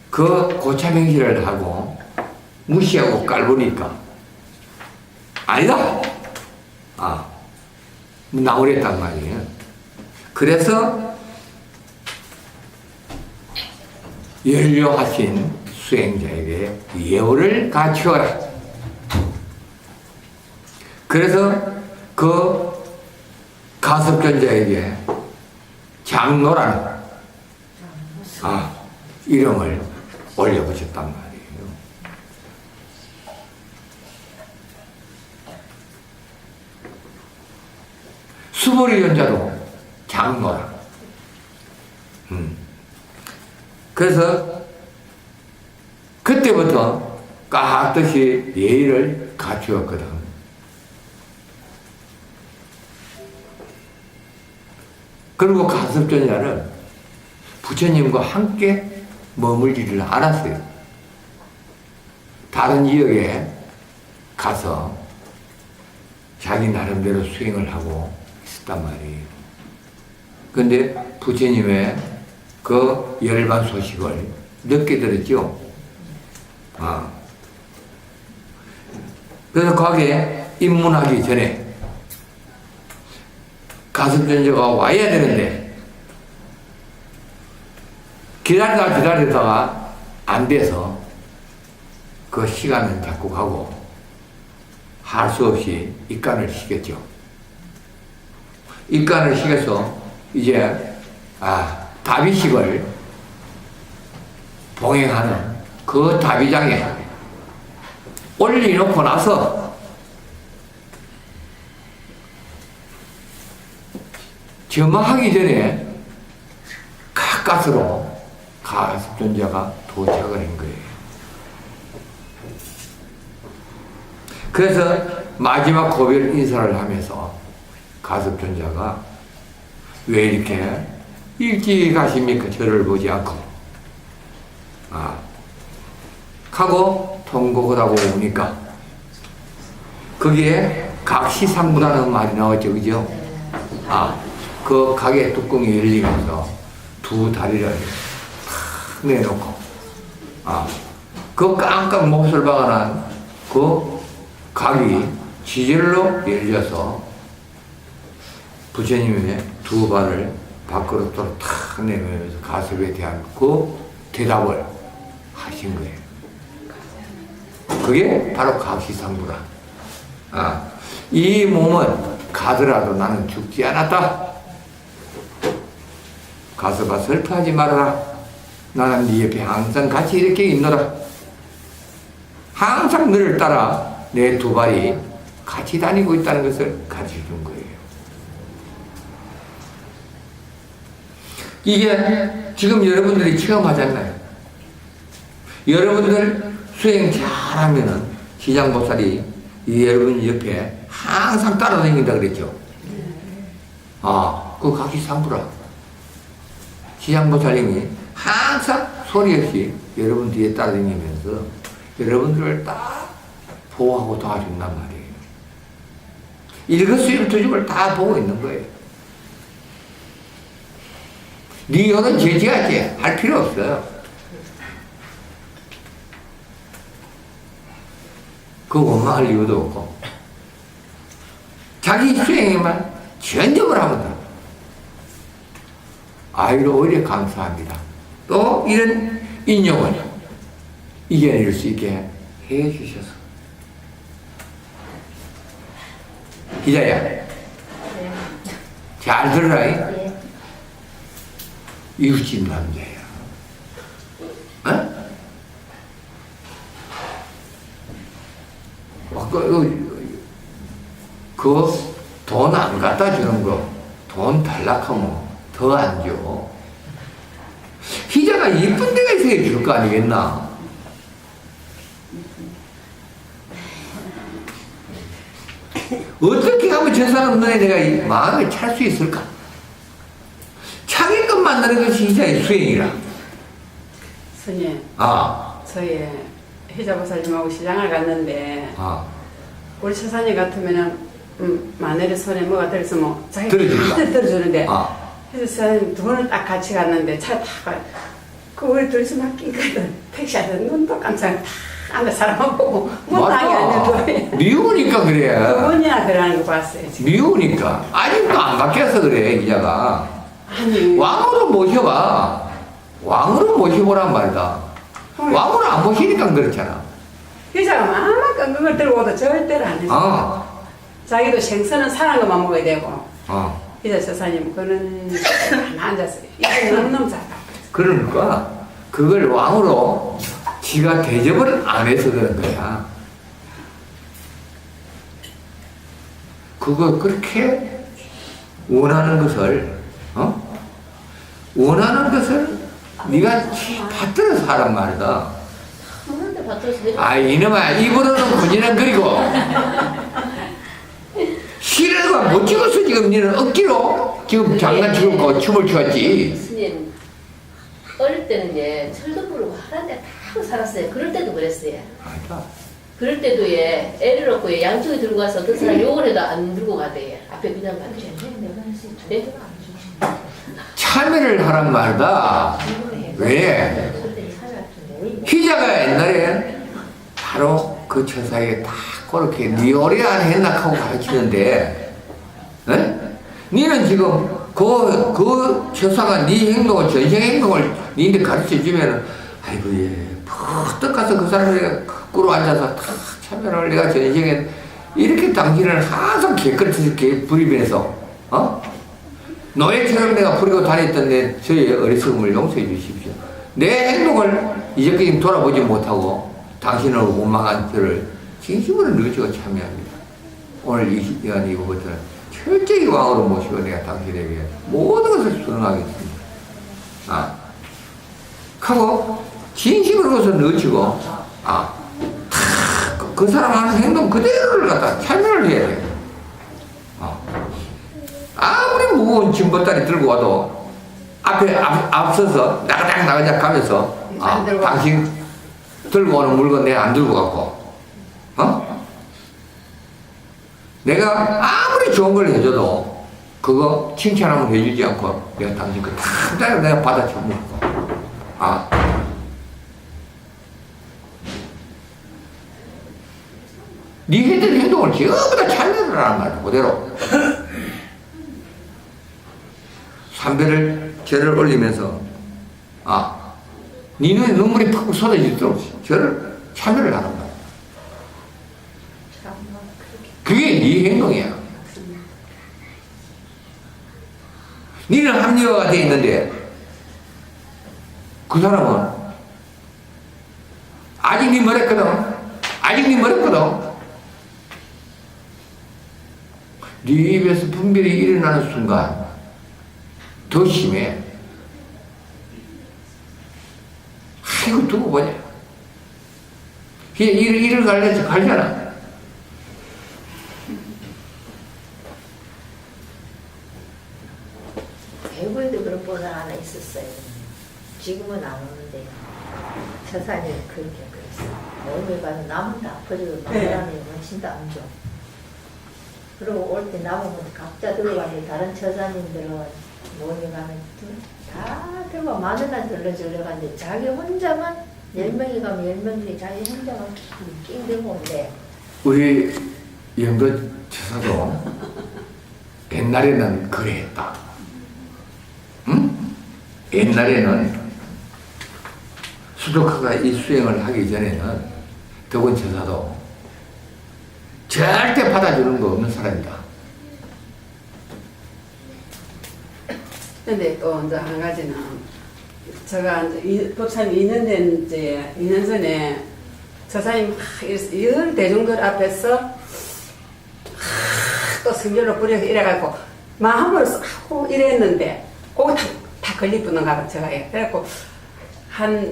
그 고참행실을 하고 무시하고 깔보니까 아니다 나오랬단 말이에요. 그래서 연료하신 수행자에게 예우를 갖추어라. 그래서 그 가섭존자에게 장로라는 이름을 올려보셨단 말이에요. 수보리 연자도 장로라. 그래서 그때부터 깍듯이 예의를 갖추었거든. 그리고 가섭전야를 부처님과 함께 머물지를 않았어요. 다른 지역에 가서 자기 나름대로 수행을 하고 있었단 말이에요. 근데 부처님의 그 열반 소식을 늦게 들었죠. 그래서 거기에 입문하기 전에 가섭전자가 와야 되는데 기다리다가 안 돼서 그 시간은 자꾸 가고 할 수 없이 입간을 시켰죠. 입간을 시켜서 이제 다비식을 봉행하는 그 다비장에 올려놓고 나서 점화하기 전에 가까스로 가섭전자가 도착을 한 거예요. 그래서 마지막 고별 인사를 하면서 가섭전자가 왜 이렇게 일찍 가십니까? 저를 보지 않고. 하고 통곡을 하고 오니까 거기에 각시상부라는 말이 나왔죠. 그죠? 그 가게 뚜껑이 열리면서 두 다리를 탁 내놓고 그 깡깡 몹쓸 박아난 그 각이 지절로 열려서 부처님의 두 발을 밖으로 탁 내밀면서 가섭에 대한 그 대답을 하신 거예요. 그게 바로 각시상부라. 이 몸은 가더라도 나는 죽지 않았다. 가서봐 슬퍼하지 말아라. 나는 네 옆에 항상 같이 이렇게 있노라. 항상 너를 따라 내 두 발이 같이 다니고 있다는 것을 가르쳐준 거예요. 이게 지금 여러분들이 체험하잖아요. 여러분들 수행 잘하면은 시장보살이 여러분 옆에 항상 따라다닌다 그랬죠. 그 각시상부라. 시장보살님이 항상 소리 없이 여러분 뒤에 따라다니면서 여러분들을 딱 보호하고 도와준단 말이에요. 일거수일투족을 다 보고 있는 거예요. 네 여는 제지하지 할 필요 없어요. 그 원망할 이유도 없고 자기 수행에만 전념을 하면 돼. 아이로 오히려 감사합니다. 또 이런 인용을 이겨낼 수 있게 해 주셔서. 기자야, 잘 들으라. 이웃집 남자야. 그 돈 안 갖다 주는 거, 돈 달라하면 더 안 줘. 희자가 이쁜 데가 있어야 줄 거 아니겠나? 어떻게 하면 저 사람 너에 내가 마음을 찰 수 있을까? 자기 것 만드는 것이 희자의 수행이라. 스님, 저희 희자보살님하고 시장을 갔는데 우리 처사님 같으면은 마늘에 손에 뭐가 들었으면 자기 들어주는데 희자보살님 두 분은 딱 같이 갔는데 차 타고 그 우리 둘이서 막 낑거든 택시 안에서 눈도 깜짝 탁 앉아 사람만 보고 못하게 하는 미우니까 그래. 그분이나 그러는 거 봤어요. 지금. 미우니까 아직도 안 바뀌어서 그래. 기자가 아니 왕으로 모셔봐. 왕으로 모셔보란 말이다. 왕으로 안 모시니까 그렇잖아. 희자가 만만큼 그걸 들고 오도 절대로 안 했어. 자기도 생선은 사는 것만 먹어야 되고 희자 처사님 그는 앉았어요. 이게 너무너무 작다. 그러니까 그걸 왕으로 지가 대접을 안 해서 그런 거야. 그거 그렇게 원하는 것을 원하는 것을 네가 받들어서 하란 말이다. 하는데 받들어서 해줘. 아 이놈아 입으로는 군인은거리고 실을과 못 찍었어. 지금 니는 억지로 지금 장난치고 춤을 췄지. 스님 어릴 때는 예 철도 부르고 하란데 다 하고 살았어요. 그럴 때도 그랬어요. 맞아. 그럴 때도 예 애를 얻고 예 양쪽에 들고 가서 어떤 사람 욕을 해도 안 들고 가대. 앞에 그냥 가대. 네? 참여를 하란 말이다. 왜? 희자가 옛날에 바로 그 처사에 다 그렇게 니 오래 안 했나 하고 가르치는데, 에? 니는 지금 그 처사가 니 행동을, 전생 행동을 니한테 가르쳐 주면은, 아이고, 예, 푹 가서 그 사람이 꾸로 앉아서 다 참여를 내가 전생에 이렇게 당신을 항상 개끌듯이 부리면서, 노예처럼 내가 부리고 다녔던 내 저의 어리석음을 용서해 주십시오. 내 행동을 이제까지 돌아보지 못하고 당신을 원망한 저를 진심으로 느끼고 참여합니다. 오늘 이 시간 이후부터 철저히 왕으로 모시고 내가 당신에게 모든 것을 수능하겠습니다. 하고 진심으로서 느끼고 그 사람 하는 행동 그대로를 갖다 참여를 해야 돼요. 아무리 무거운 짐보따리 들고 와도 앞에 앞서서 나가작 가면서 당신 들고 오는 물건 내가 안 들고 갔고 내가 아무리 좋은 걸 해줘도 그거 칭찬하면 해주지 않고 내가 당신 거 다 내가 받아쳐 먹고 네 했던 행동을 전부 다 참여를 하는 말이야 그대로 삼배를 절을 올리면서 네 눈에 눈물이 팍 쏟아지도록 절을 참여를 하는 거야. 그게 네 행동이야. 너는 합리화가 돼 있는데 그 사람은 아직 네 멀었거든. 네 입에서 분별이 일어나는 순간 더 심해. 이거 두고 보자. 일을 갈잖아. 대구에도 그런 보살 하나 있었어요. 지금은 안 오는데 처사님 그렇게 그랬어. 오늘 가서 남은 아파져도 마누라는 훨씬 안 줘. 그리고 올 때 남으면 각자 들어가서 다른 처사님들은 모임에 가면 다 들고 마누라 들러 가는데 자기 혼자만 10명이 가면 10명들이 자기 혼자만 낑 들고 온대. 우리 영도 처사도 옛날에는 그랬다. 응? 옛날에는 수족화가 이 수행을 하기 전에는 덕원 처사도 절대 받아주는 거 없는 사람이다. 근데 또 이제 한 가지는 제가 이제 법사님 2년 전에 저사님 열 대중들 앞에서 또 성결로 뿌려서 이래갖고 마음으로 하고 이랬는데 그거 다 걸리쁘는가 봐 제가. 그래갖고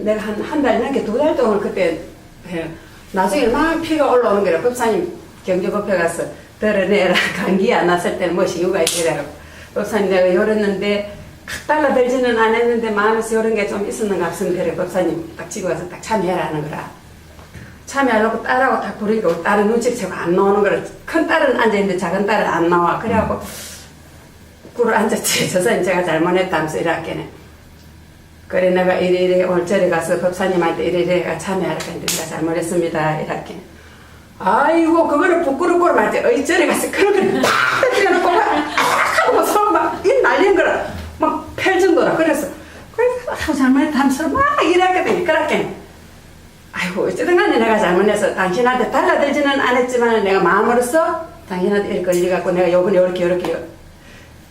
내가 한 달 넘게 2달 동안 그때 나중에 막 피가 올라오는 거라. 법사님 경주법회 가서 드러내라. 감기 안 났을 때는 무엇이 이유가 있더라고. 법사님 내가 요랬는데 각 달라들지는 않았는데 마음에서 요런 게 좀 있었는가 없으면 그래. 법사님 딱 지고 와서 딱 참여해라 하는 거라. 참여하려고 딸하고 딱 부르니까 딸은 눈치를 채고 안 나오는 거라. 큰 딸은 앉아있는데 작은 딸은 안 나와. 그래갖고 꿀을 앉았지. 저사님 제가 잘못했다면서 이렇게네. 그래 내가 이래 오늘 절에 가서 법사님한테 이래 참여하라 했는데 내가 잘못했습니다 이렇게. 아이고 그거를 부끄럽고 말지. 어이 절에 가서 그런 거를 딱 던져놓고 하고 서로 막 이 날린 거라 막 펼 정도라. 그래서 잘못했다면서 막 이랬거든. 그렇게 아이고 어쨌든 간에 내가 잘못해서 당신한테 달라들지는 않았지만 내가 마음으로서 당신한테 이렇게 걸려갖고 내가 요번에 이렇게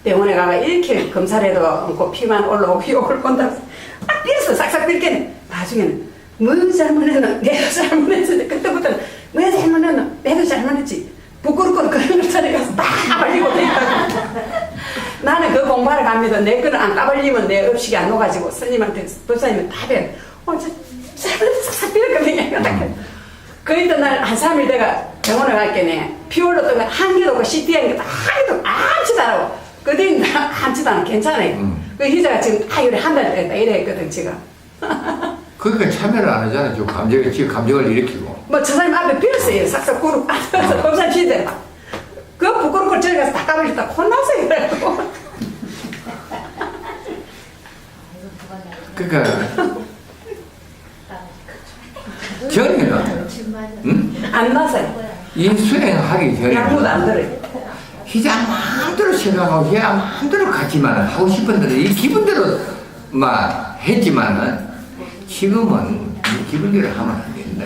병원에 가가 이렇게 검사를 해도 피만 올라오고 욕을 본다. 아, 벌써 싹싹 빌겠네. 나중에는 뭐 잘못했나? 내가 잘못했는데 그때부터는 왜 잘못했나? 내가 잘못했지. 부끄럽고 그런 걸 자리 가서 다 까발리고 있다고. 나는 그 공부하러 갑니다. 내 거는 안 까발리면 내 업식이 안 녹아지고 스님한테 도사님은 다 배. 싹싹 빌었거든요. 그 있던 날 한 3일 내가 병원에 갈게네. 피올로 떠면 한 개도 없고 CT한 게다 한 개도 아무치도 안 하고 그 뒤에 아무치도 안 하고 괜찮아요. 그 희자가 지금 이래 한 달 됐다 이래 했거든 지금. 그러니까 참여를 안 하잖아요. 지금 감정을 일으키고. 뭐 저 사람 앞에 빌었어요. 싹싹 구르고 검사 시대. 그 부끄러운 걸 저리 가서 다 까발렸다 혼났어요. 그래갖고. 그러니까 전에는 안 나서요. 이 수행하기 아무도 안 전에는 들어요. 희자 마음대로 생각하고 희자 마음대로 갔지만 하고 싶은 대로 이 기분대로 막 했지만은 지금은 이 기분대로 하면 안 된다.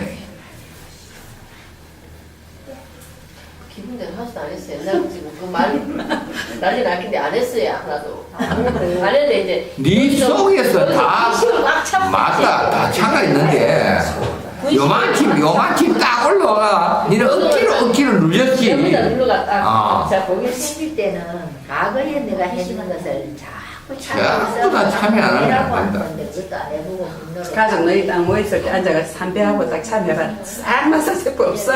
기분대로 하지도 안 했어요. 옛날에 지금 그 말 난리 났긴데 안 했어요. 하나도. 안 했는데 이제 네 속에서 다 꽉 맞다 다 차가 있는데 요만큼 딱 올라와. 니는 억지로 눌렸지. 전부 다 눌러갔다. 자, 거기 생길 때는 과거에 내가 해주는 것을 자꾸 전부 다 참여 안 하면 안 된다. 그것도 안 해보고 분노를 가족 너희 딱 모였을 때 앉아가지고 삼배하고 딱 참여해봐. 싹 맞서 세포 없어.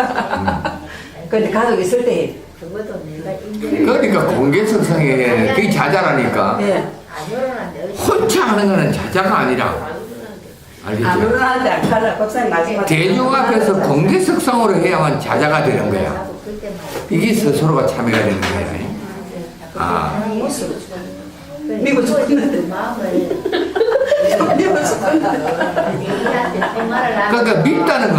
근데 가족 있을 때 그것도 내가 인정. 그러니까 공개석상에 그게 자자라니까. 예. 안 일어났는데 혼자 하는 거는 자자가 아니라. 안 알겠죠? 일어나는데 안 가려. 법사님 마지막 대중 앞에서 공개석상으로 해야만 자자가 되는 거야. 이게 스스로가 참여가 되는 거야. 아, 미국 죽었는데. 그 마음을 미국 죽었는데. 그러니까 밉다는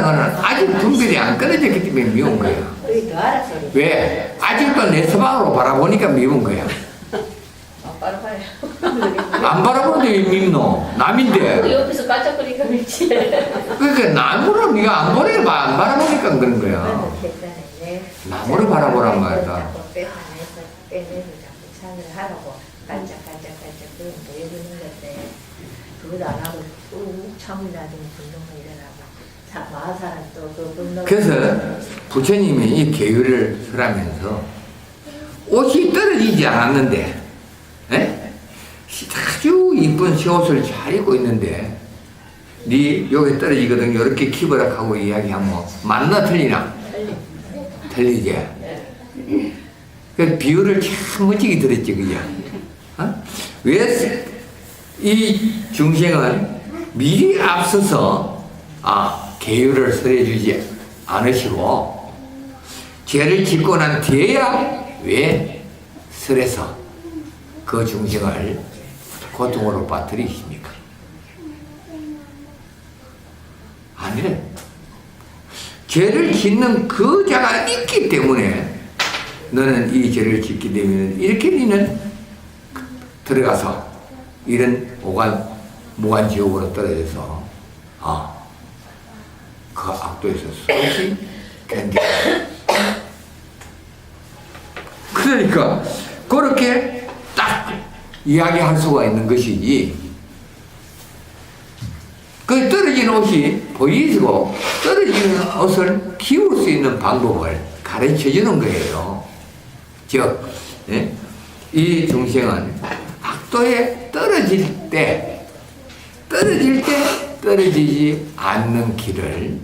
거는 아직 분별이 안 끊어졌기 때문에 미운 거야. 우리 더 알아서 왜? 아직도 내 서방으로 바라보니까 미운 거야. 안 바라보는데 왜 밉노? 남인데. 옆에서 깔짝거리니까 밀지. 그러니까 나무를 네가 안 바라보니까 그런 거야. 나무를 바라보란 말이다. 빼내서 자꾸 찬을 하라고 깔짝깔짝 그런 보여주는 건데 그것도 안 하고 쭉 참을 놔두면 분노가 일어나고 마사는 또 그 분노가 그래서 부처님이 이 계율을 설하면서 옷이 떨어지지 않았는데 에? 아주 이쁜 시옷을 잘 입고 있는데 네 여기 떨어지거든 이렇게 키버락하고 이야기하면 맞나 틀리나? 틀리지? 그 비유를 참 멋지게 들었지 그냥. 어? 왜 이 중생은 미리 앞서서 계율을 설해주지 않으시고 죄를 짓고 난 뒤에야 왜 설해서 그 중생을 고통으로 빠뜨리십니까? 아니래. 죄를 짓는 그 자가 있기 때문에 너는 이 죄를 짓게 되면 이렇게 너는 들어가서 이런 무간지옥으로 떨어져서 그 악도에서 수없이 견뎌. 그러니까 그렇게 딱 이야기할 수가 있는 것이지. 그 떨어진 옷이 보이시고 떨어지는 옷을 키울 수 있는 방법을 가르쳐 주는 거예요. 즉, 이 중생은 악도에 떨어질 때 떨어지지 않는 길을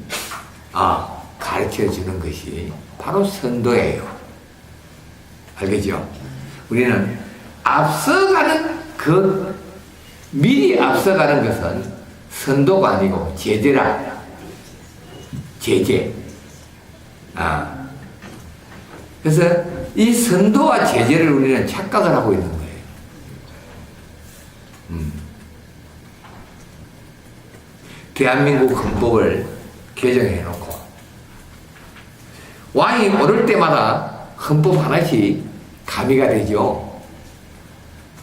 가르쳐 주는 것이 바로 선도예요. 알겠죠? 우리는 미리 앞서가는 것은 선도가 아니고 제재라. 제재. 그래서 이 선도와 제재를 우리는 착각을 하고 있는 거예요. 대한민국 헌법을 개정해 놓고 왕이 오를 때마다 헌법 하나씩 가미가 되죠.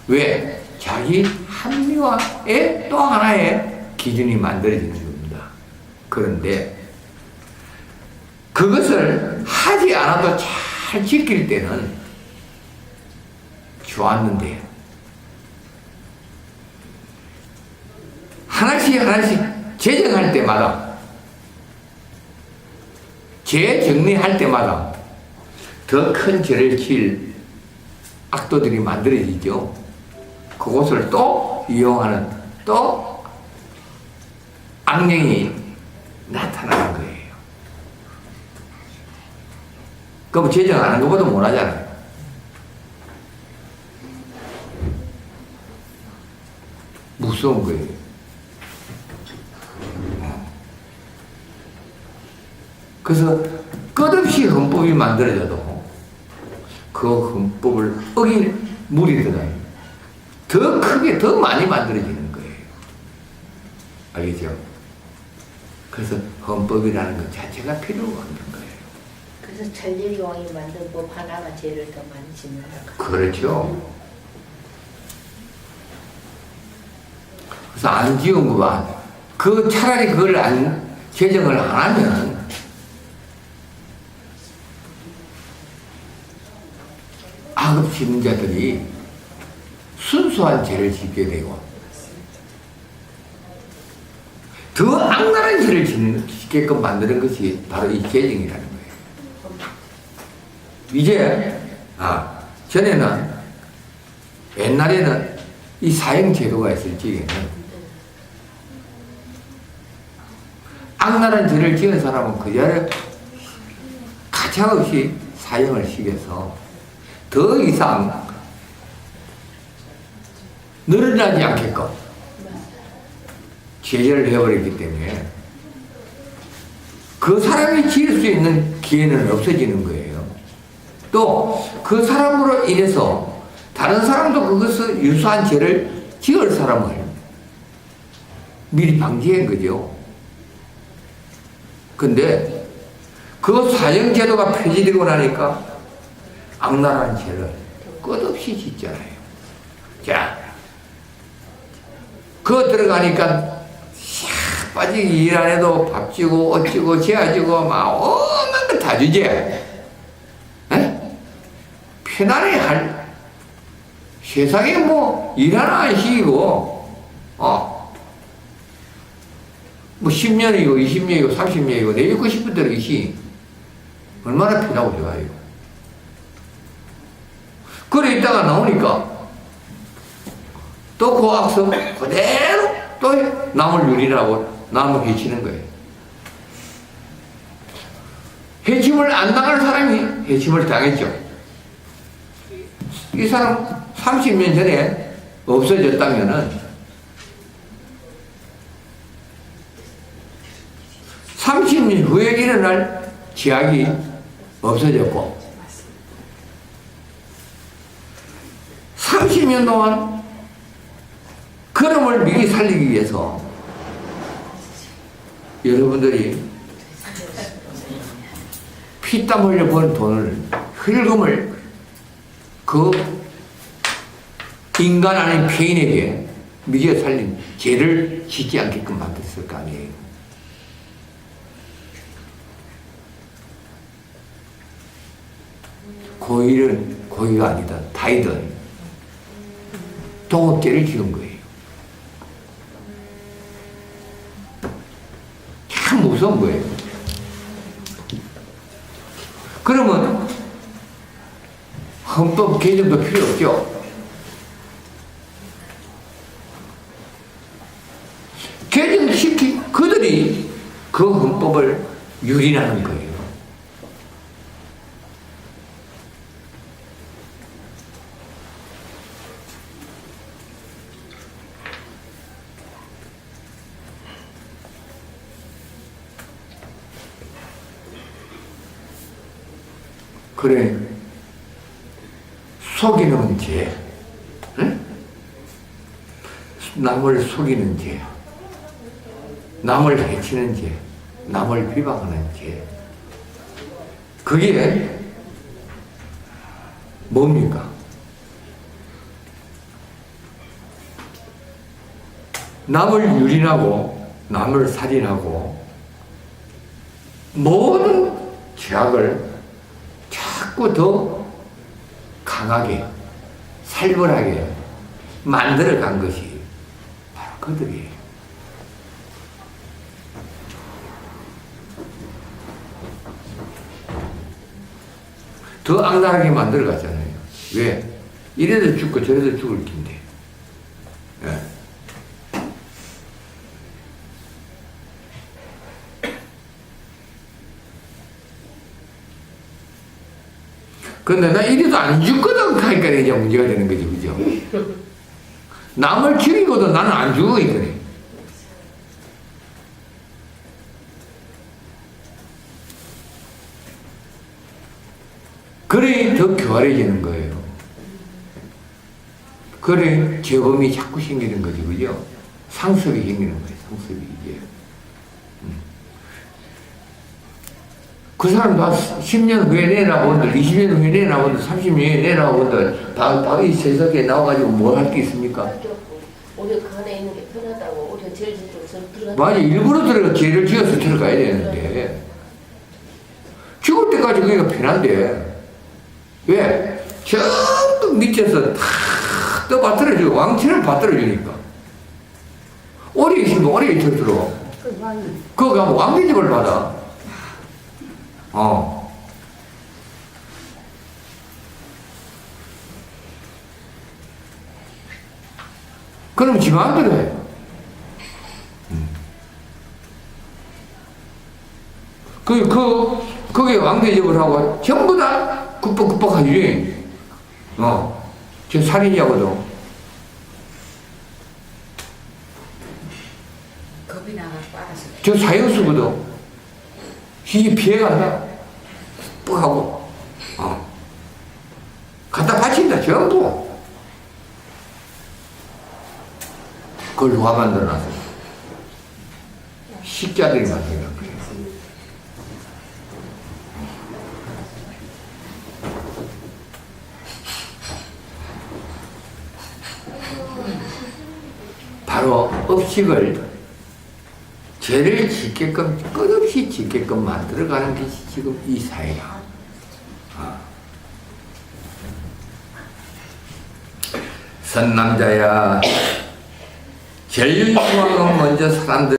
왜? 자기 합리화의 또 하나의 기준이 만들어지는 겁니다. 그런데 그것을 하지 않아도 잘 지킬 때는 좋았는데 하나씩 하나씩 제정할 때마다, 재정리할 때마다 더 큰 죄를 지을 악도들이 만들어지죠. 그곳을 또 이용하는 또 악령이 나타나는 거예요. 그럼 제정하는 것보다 못하잖아요. 무서운 거예요. 그래서 끝없이 헌법이 만들어져도 그 헌법을 어길 물이 들어가요. 더 크게 더 많이 만들어지는 거예요. 알겠죠? 그래서 헌법이라는 것 자체가 필요가 없는 거예요. 그래서 천리리 왕이 만든 법 하나가 죄를 더 많이 짓는다. 그렇죠. 그래서 안 지은 거가 그 차라리 그걸 안 개정을 안 하면 악업 짓는 자들이 순수한 죄를 짓게 되고 더 악랄한 죄를 짓게끔 만드는 것이 바로 이 개정이라는 거예요. 이제 전에는 옛날에는 이 사형 제도가 있을 적에는 악랄한 죄를 지은 사람은 그 자를 가차없이 사형을 시켜서 더 이상 늘어나지 않게끔 제재를 해버리기 때문에 그 사람이 지을 수 있는 기회는 없어지는 거예요. 또 그 사람으로 인해서 다른 사람도 그것을 유사한 죄를 지을 사람을 미리 방지한 거죠. 근데 그 사형제도가 폐지되고 나니까 악랄한 죄를 끝없이 짓잖아요. 자, 그거 들어가니까 샥 빠지기 일 안 해도 밥 주고 옷 주고 재아 주고 막 오만 거 다 주지. 편안히 할 세상에 뭐 일 하나 안 시키고 뭐 10년이고 20년이고 30년이고 내 죽고 싶은 대로 이시 얼마나 편하고 좋아요. 그래 있다가 나오니까 또 그 악성 그대로 또 남을 유린하고 남을 해치는 거예요. 해침을 안 당할 사람이 해침을 당했죠. 이 사람 30년 전에 없어졌다면은 30년 후에 일어날 죄악이 없어졌고 30년 동안 그놈을 미리 살리기 위해서 여러분들이 피땀 흘려 번 돈을 흘금을 그 인간 아닌 페인에게 미겨 살린 죄를 짓지 않게끔 만들었을 거 아니에요. 고의는 고의가 아니든 다이든 동업죄를 지은 거예요. 참 무서운 거예요. 그러면 헌법 개정도 필요 없죠. 개정시키 그들이 그 헌법을 유린하는 거예요. 그래, 속이는 죄, 응? 남을 속이는 죄, 남을 해치는 죄, 남을 비방하는 죄, 그게 뭡니까? 남을 유린하고 남을 살인하고 모든 죄악을 자꾸 더 강하게 살벌하게 만들어간 것이 바로 그들이에요. 더 악랄하게 만들어 갔잖아요. 왜? 이래도 죽고 저래도 죽을 텐데. 예. 근데 나 이래도 안 죽거든 하니까 이제 문제가 되는 거죠. 그죠? 남을 죽이고도 나는 안 죽어, 이거네. 그래 더 교활해지는 거예요. 그래 죄범이 자꾸 생기는 거지, 그죠? 상습이 생기는 거예요, 상습이 이제. 그 사람도 한 10년 후에 내나본들, 20년 후에 내나본들, 30년 후에 내나본들, 이 세상에 나와가지고 뭘 할 게 있습니까? 우리 그 안에 있는 게 편하다고, 우리가 제일 지도록 들어가. 맞아, 일부러 들어가, 죄를 지어서 들어가야 되는데. 죽을 때까지 그게 편한데. 왜? 전부 밑에서 탁 떠받들어주고, 왕처럼 받들어주니까. 오래 있으면 오래 있을수록, 그거 가면 왕대접을 받아. 그럼 지 마음대로 해. 그게 왕대접을 하고 전부 다 급박급박하지. 저 살인이하고도. 겁이 나가 빨아서. 저 사형수거든. 이 피해간다. 뻑하고. 갖다 바친다, 전부. 그걸 누가 만들어놨어? 식자들이 만들어놨어. 바로 업식을 죄를 짓게끔 끝없이 짓게끔 만들어가는 것이 지금 이 사회야. 선남자야. 제일 중요한 건 먼저 사람들